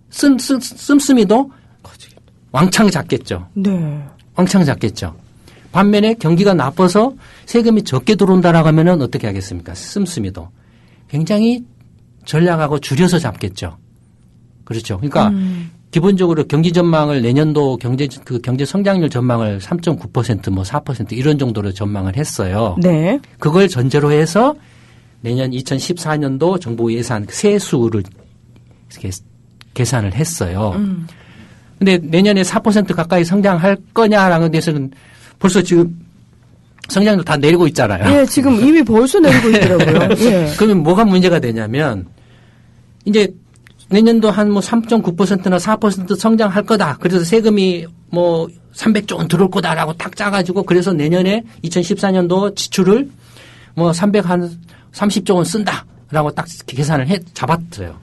씀씀이도 왕창 작겠죠. 네. 왕창 작겠죠. 반면에 경기가 나빠서 세금이 적게 들어온다라고 하면은 어떻게 하겠습니까? 씀씀이도 굉장히 전략하고 줄여서 잡겠죠. 그렇죠. 그러니까 기본적으로 경기 전망을 내년도 경제 성장률 전망을 3.9% 뭐 4% 이런 정도로 전망을 했어요. 네. 그걸 전제로 해서 내년 2014년도 정부 예산 세수를 계산을 했어요. 근데 내년에 4% 가까이 성장할 거냐라는 데서는 벌써 지금 성장률 다 내리고 있잖아요. 예, 지금 이미 벌써 내리고 있더라고요. 예. 그러면 뭐가 문제가 되냐면 이제 내년도 한 뭐 3.9%나 4% 성장할 거다. 그래서 세금이 뭐 300조 원 들어올 거다라고 딱 짜가지고 그래서 내년에 2014년도 지출을 뭐 330조 원 쓴다라고 딱 계산을 잡았어요.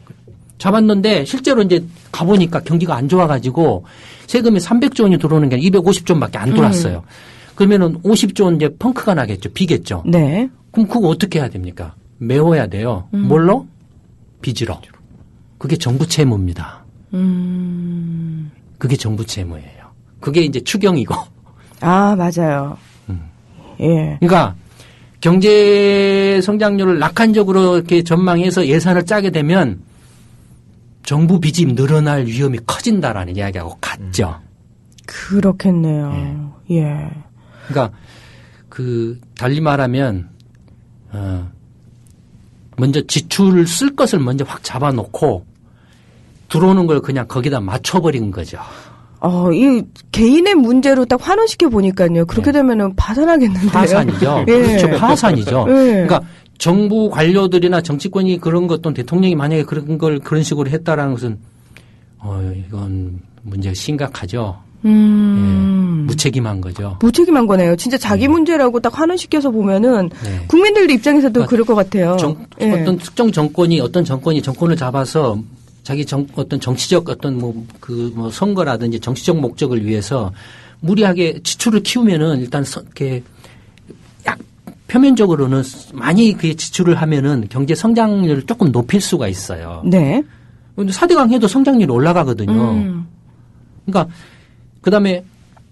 잡았는데 실제로 이제 가보니까 경기가 안 좋아가지고 세금이 300조 원이 들어오는 게 아니라 250조 원밖에 안 돌았어요. 그러면은 50조 원 이제 펑크가 나겠죠. 비겠죠. 네. 그럼 그거 어떻게 해야 됩니까? 메워야 돼요. 뭘로? 빚으로. 그게 정부 채무입니다. 그게 정부 채무예요. 그게 이제 추경이고. 아, 맞아요. 예. 그러니까 경제 성장률을 낙한적으로 이렇게 전망해서 예산을 짜게 되면 정부 빚이 늘어날 위험이 커진다라는 이야기하고 같죠. 그렇겠네요. 예. 그러니까 달리 말하면 먼저 지출을 쓸 것을 먼저 확 잡아놓고 들어오는 걸 그냥 거기다 맞춰버린 거죠. 이 개인의 문제로 딱 환원시켜 보니까요. 그렇게 되면은 파산하겠는데요. 파산이죠. 예. 그렇죠. 파산이죠. 예. 그러니까 정부 관료들이나 정치권이 그런 것 또는 대통령이 만약에 그런 걸 그런 식으로 했다라는 것은 이건 문제가 심각하죠. 예. 무책임한 거죠. 무책임한 거네요. 진짜 자기 문제라고 딱 환원시켜서 보면은 네. 국민들도 입장에서도 그럴 것 같아요. 예. 어떤 특정 정권이 정권을 잡아서 자기 어떤 정치적 어떤 선거라든지 정치적 목적을 위해서 무리하게 지출을 키우면은 일단 이렇게 표면적으로는 많이 그 지출을 하면은 경제 성장률을 조금 높일 수가 있어요. 네. 근데 4대강 해도 성장률이 올라가거든요. 그러니까 그다음에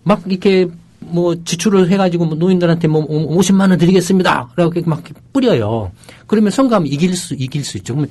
막 이렇게 뭐 지출을 해가지고 노인들한테 뭐 50만 원 드리겠습니다. 라고 막 뿌려요. 그러면 선거하면 이길 수 있죠. 그러면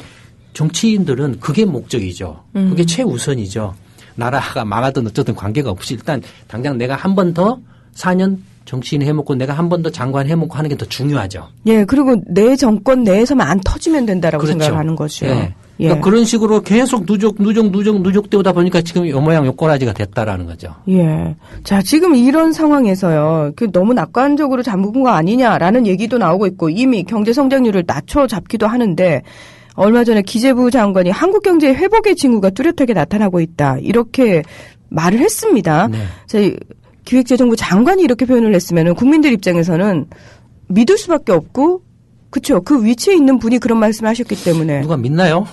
정치인들은 그게 목적이죠. 그게 최우선이죠. 나라가 망하든 어쩌든 관계가 없이 일단 당장 내가 한 번 더 4년 정치인 해먹고 내가 한 번 더 장관 해먹고 하는 게 더 중요하죠. 예, 그리고 내 정권 내에서만 안 터지면 된다라고 그렇죠. 생각하는 거죠. 예. 예. 그러니까 그런 식으로 계속 누적되오다 보니까 지금 요 모양 요 꼬라지가 됐다라는 거죠. 예. 자, 지금 이런 상황에서요. 너무 낙관적으로 잡은 거 아니냐라는 얘기도 나오고 있고 이미 경제 성장률을 낮춰 잡기도 하는데 얼마 전에 기재부 장관이 한국 경제 회복의 징후가 뚜렷하게 나타나고 있다. 이렇게 말을 했습니다. 네. 기획재정부 장관이 이렇게 표현을 했으면 국민들 입장에서는 믿을 수밖에 없고 그렇죠. 그 위치에 있는 분이 그런 말씀하셨기 때문에 누가 믿나요?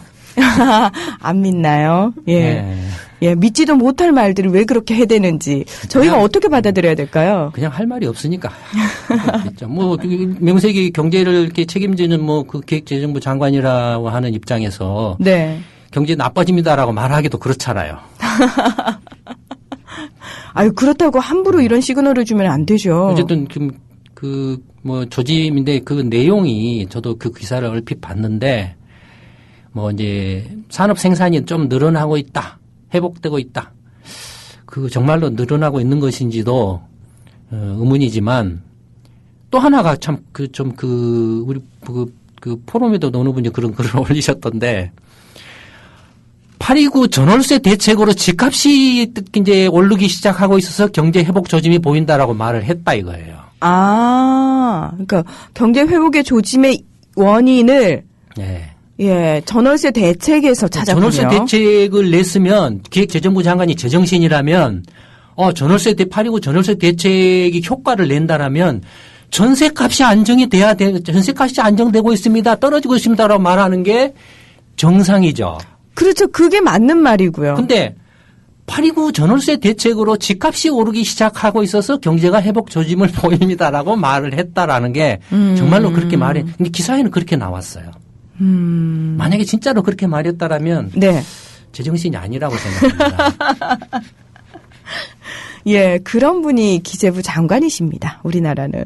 안 믿나요? 예. 네. 예, 믿지도 못할 말들을 왜 그렇게 해대는지 저희가 어떻게 받아들여야 될까요? 그냥 할 말이 없으니까. 뭐 명색이 경제를 이렇게 책임지는 그 기획재정부 장관이라고 하는 입장에서 네. 경제 나빠집니다라고 말하기도 그렇잖아요. 아유, 그렇다고 함부로 이런 시그널을 주면 안 되죠. 어쨌든 조짐인데 그 내용이 저도 그 기사를 얼핏 봤는데 이제 산업 생산이 좀 늘어나고 있다. 회복되고 있다. 정말로 늘어나고 있는 것인지도 의문이지만 또 하나가 참 우리 포럼에도 어느 분이 그런 글을 올리셨던데 8.29 전월세 대책으로 집값이 이제 오르기 시작하고 있어서 경제 회복 조짐이 보인다라고 말을 했다 이거예요. 그러니까 경제 회복의 조짐의 원인을 네. 전월세 대책에서 찾았군요. 전월세 대책을 냈으면 기획재정부 장관이 제정신이라면 전월세 8.29 전월세 대책이 효과를 낸다라면 전세값이 전세값이 안정되고 있습니다. 떨어지고 있습니다라고 말하는 게 정상이죠. 그렇죠. 그게 맞는 말이고요. 근데 8.29 전월세 대책으로 집값이 오르기 시작하고 있어서 경제가 회복 조짐을 보입니다라고 말을 했다라는 게 정말로 그렇게 근데 기사에는 그렇게 나왔어요. 만약에 진짜로 그렇게 말했다라면 네. 제정신이 아니라고 생각합니다. 예, 그런 분이 기재부 장관이십니다. 우리나라는.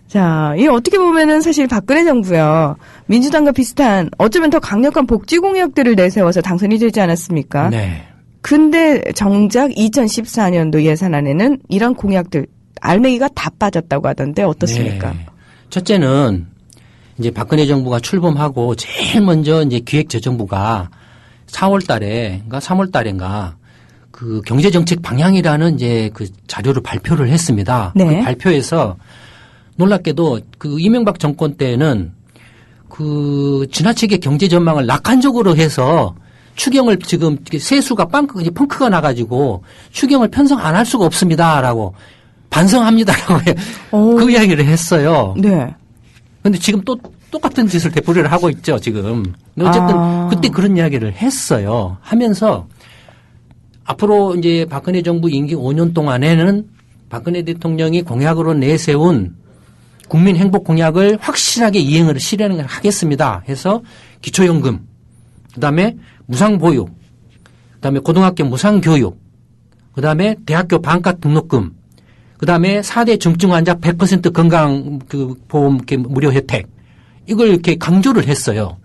자, 이 어떻게 보면은 사실 박근혜 정부요. 민주당과 비슷한 어쩌면 더 강력한 복지 공약들을 내세워서 당선이 되지 않았습니까? 네. 근데 정작 2014년도 예산안에는 이런 공약들 알맹이가 다 빠졌다고 하던데 어떻습니까? 네. 첫째는 이제 박근혜 정부가 출범하고 제일 먼저 이제 기획재정부가 4월 달인가 3월 달인가 그 경제정책 방향이라는 이제 그 자료를 발표를 했습니다. 네. 그 발표에서 놀랍게도 그 이명박 정권 때는 그 지나치게 경제 전망을 낙관적으로 해서 추경을 지금 세수가 펑크가 나가지고 추경을 편성 안 할 수가 없습니다라고 반성합니다라고 그 이야기를 했어요. 네. 근데 지금 또 똑같은 짓을 되풀이를 하고 있죠, 지금. 어쨌든 그때 그런 이야기를 했어요. 하면서 앞으로 이제 박근혜 정부 임기 5년 동안에는 박근혜 대통령이 공약으로 내세운 국민 행복 공약을 확실하게 이행을 실현을 하겠습니다. 해서 기초연금, 그다음에 무상보육, 그다음에 고등학교 무상교육, 그다음에 대학교 반값 등록금, 그다음에 4대 중증 환자 100% 건강 그 보험 이렇게 무료 혜택 이걸 이렇게 강조를 했어요.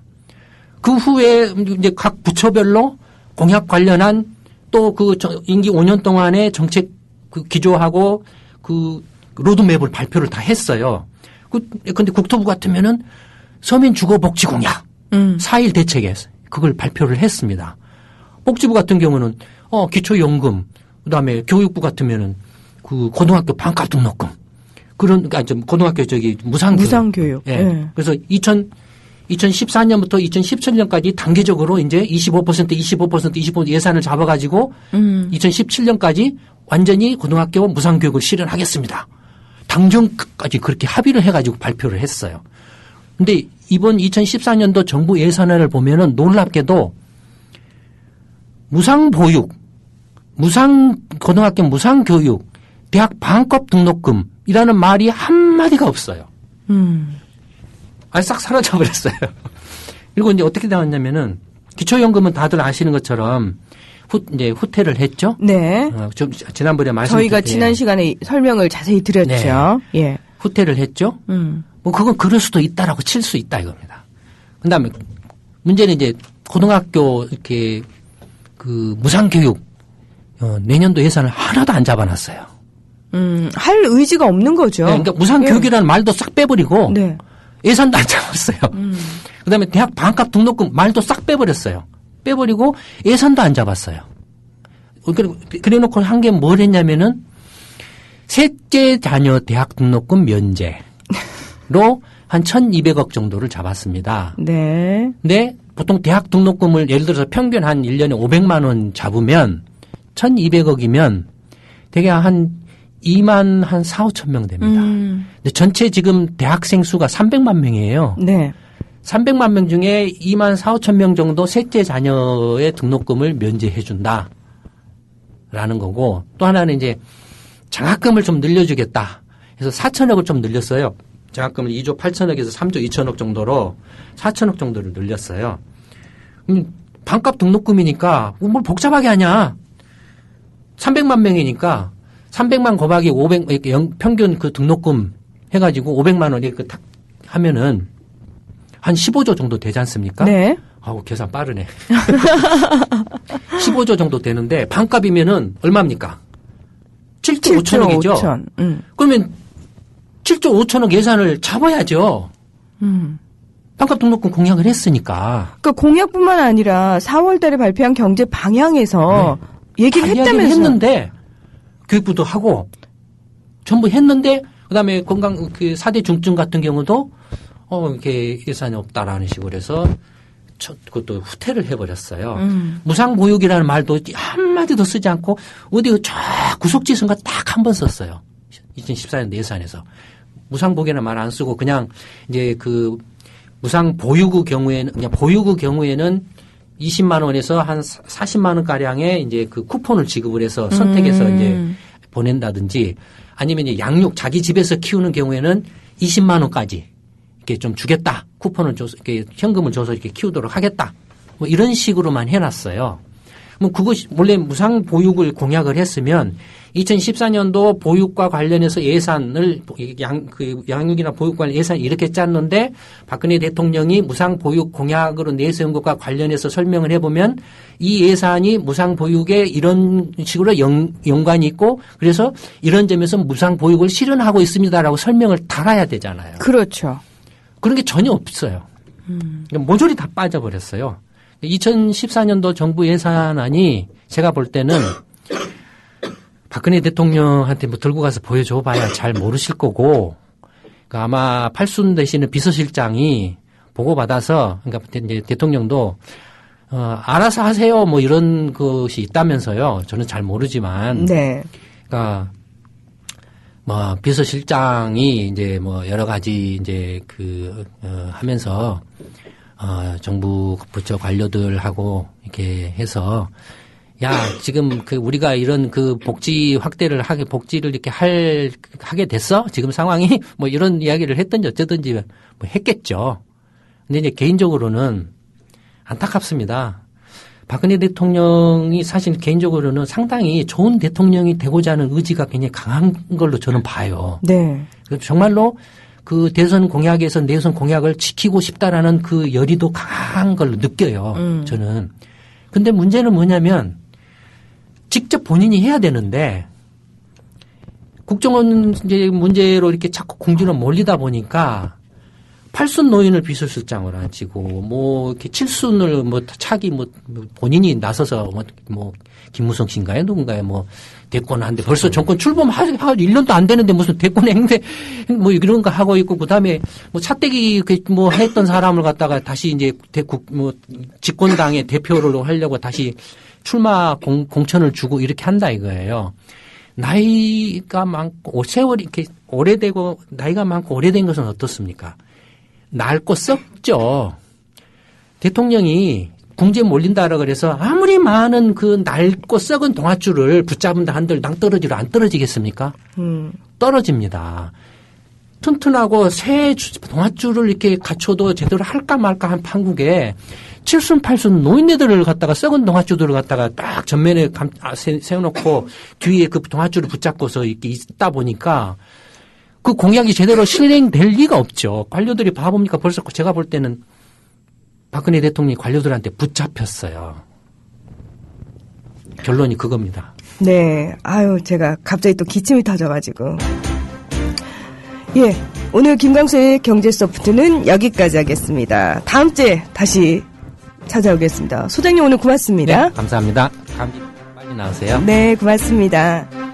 그 후에 이제 각 부처별로 공약 관련한 또 그 임기 5년 동안의 정책 그 기조하고 그 로드맵을 발표를 다 했어요. 근데 국토부 같으면은 서민 주거 복지 공약 4.1 대책에 그걸 발표를 했습니다. 복지부 같은 경우는 기초연금, 그다음에 교육부 같으면은 그 고등학교 반값 등록금 그런 고등학교 무상교육. 예. 네. 그래서 2014년부터 2017년까지 단계적으로 이제 25% 예산을 잡아가지고 2017년까지 완전히 고등학교 무상교육을 실현하겠습니다. 당정까지 그렇게 합의를 해가지고 발표를 했어요. 근데 이번 2014년도 정부 예산안을 보면은 놀랍게도 무상보육, 고등학교 무상교육, 대학 반값 등록금이라는 말이 한마디가 없어요. 아예 싹 사라져버렸어요. 그리고 이제 어떻게 나왔냐면은 기초연금은 다들 아시는 것처럼 이제 후퇴를 했죠. 네. 좀 지난번에 저희가 지난 시간에 설명을 자세히 드렸죠. 네. 예. 후퇴를 했죠. 뭐 그건 그럴 수도 있다라고 칠 수 있다 이겁니다. 그다음에 문제는 이제 고등학교 이렇게 그 무상교육 내년도 예산을 하나도 안 잡아놨어요. 할 의지가 없는 거죠. 네, 그러니까 무상교육이라는 말도 싹 빼버리고 네. 예산도 안 잡았어요. 그다음에 대학 반값 등록금 말도 싹 빼버렸어요. 빼버리고 예산도 안 잡았어요. 그래놓고 한 게 뭘 했냐면은 셋째 자녀 대학 등록금 면제로 한 1,200억 정도를 잡았습니다. 네. 근데 보통 대학 등록금을 예를 들어서 평균 한 1년에 500만 원 잡으면 1,200억이면 되게 한 2만 한 4, 5천 명 됩니다. 근데 전체 지금 대학생 수가 300만 명이에요. 네. 300만 명 중에 2만 4, 5천 명 정도 셋째 자녀의 등록금을 면제해 준다라는 거고 또 하나는 이제 장학금을 좀 늘려주겠다. 그래서 4천억을 좀 늘렸어요. 장학금을 2조 8천억에서 3조 2천억 정도로 4천억 정도를 늘렸어요. 반값 등록금이니까 뭘 복잡하게 하냐. 300만 명이니까 300만 곱하기 500 이렇게 평균 그 등록금 해가지고 500만 원 이렇게 딱 하면은 한 15조 정도 되지 않습니까? 네. 아우 계산 빠르네. 15조 정도 되는데 반값이면은 얼마입니까? 7조 5천억이죠. 그러면 7조 5천억 예산을 잡아야죠. 반값 등록금 공약을 했으니까. 그러니까 공약뿐만 아니라 4월 달에 발표한 경제 방향에서 얘기를 했다면서요. 했는데 교육부도 하고 전부 했는데 그다음에 건강 그 4대 중증 같은 경우도 이렇게 예산이 없다라는 식으로 해서 그것도 후퇴를 해버렸어요. 무상보육이라는 말도 한마디도 쓰지 않고 어디 쫙 구속지선가 딱 한 번 썼어요. 2014년 예산에서. 무상보육이라는 말 안 쓰고 그냥 이제 그 무상보육의 경우에는 그냥 보육의 경우에는 20만 원에서 한 40만 원 가량의 이제 그 쿠폰을 지급을 해서 선택해서 이제 보낸다든지 아니면 이제 양육 자기 집에서 키우는 경우에는 20만 원까지 이렇게 좀 주겠다. 쿠폰을 줘서 이렇게 현금을 줘서 이렇게 키우도록 하겠다. 뭐 이런 식으로만 해놨어요. 뭐 그것이 원래 무상 보육을 공약을 했으면 2014년도 보육과 관련해서 예산을 양육이나 보육 관련 예산 이렇게 짰는데 박근혜 대통령이 무상 보육 공약으로 내세운 것과 관련해서 설명을 해보면 이 예산이 무상 보육에 이런 식으로 연관이 있고 그래서 이런 점에서 무상 보육을 실현하고 있습니다라고 설명을 달아야 되잖아요. 그렇죠. 그런 게 전혀 없어요. 모조리 다 빠져버렸어요. 2014년도 정부 예산안이 제가 볼 때는 박근혜 대통령한테 뭐 들고 가서 보여줘 봐야 잘 모르실 거고, 그러니까 아마 팔순 대신에 비서실장이 보고받아서, 그러니까 이제 대통령도, 알아서 하세요 뭐 이런 것이 있다면서요. 저는 잘 모르지만. 네. 그러니까, 뭐, 비서실장이 이제 뭐 여러 가지 이제 하면서, 정부 부처 관료들하고 이렇게 해서, 야, 지금 우리가 이런 복지 확대를 복지를 이렇게 하게 됐어? 지금 상황이? 뭐 이런 이야기를 했든지 어쩌든지 뭐 했겠죠. 근데 이제 개인적으로는 안타깝습니다. 박근혜 대통령이 사실 개인적으로는 상당히 좋은 대통령이 되고자 하는 의지가 굉장히 강한 걸로 저는 봐요. 네. 정말로 그 대선 공약에서 내선 공약을 지키고 싶다라는 그 열의도 강한 걸로 느껴요. 저는. 근데 문제는 뭐냐면 직접 본인이 해야 되는데 국정원 이제 문제로 이렇게 자꾸 궁지로 몰리다 보니까 8순 노인을 비서실장으로 앉히고 뭐 이렇게 7순을 뭐 차기 뭐 본인이 나서서 뭐 김무성 씨인가요? 누군가요? 뭐 대권하는데 벌써 정권 출범하고 1년도 안 되는데 무슨 대권 행세 뭐 이런 거 하고 있고 그다음에 뭐 차떼기 뭐 했던 사람을 갖다가 다시 이제 뭐 집권당의 대표로 하려고 다시 출마 공천을 주고 이렇게 한다 이거예요. 나이가 많고 세월이 이렇게 오래되고 나이가 많고 오래된 것은 어떻습니까? 낡고 썩죠. 대통령이 궁지에 몰린다라 그래서 아무리 많은 그 낡고 썩은 동아줄을 붙잡은다 한들 낭떠러지로 안 떨어지겠습니까? 떨어집니다. 튼튼하고 새 동아줄을 이렇게 갖춰도 제대로 할까 말까 한 판국에 7순 8순 노인네들을 갖다가 썩은 동아줄을 갖다가 딱 전면에 세워놓고 뒤에 그 동아줄을 붙잡고서 이렇게 있다 보니까 그 공약이 제대로 실행될 리가 없죠. 관료들이 봐봅니까? 벌써 제가 볼 때는 박근혜 대통령이 관료들한테 붙잡혔어요. 결론이 그겁니다. 네. 아유, 제가 갑자기 또 기침이 터져가지고. 예. 오늘 김광수의 경제소프트는 여기까지 하겠습니다. 다음 주에 다시 찾아오겠습니다. 소장님 오늘 고맙습니다. 네, 감사합니다. 감기 빨리 나으세요. 네, 고맙습니다.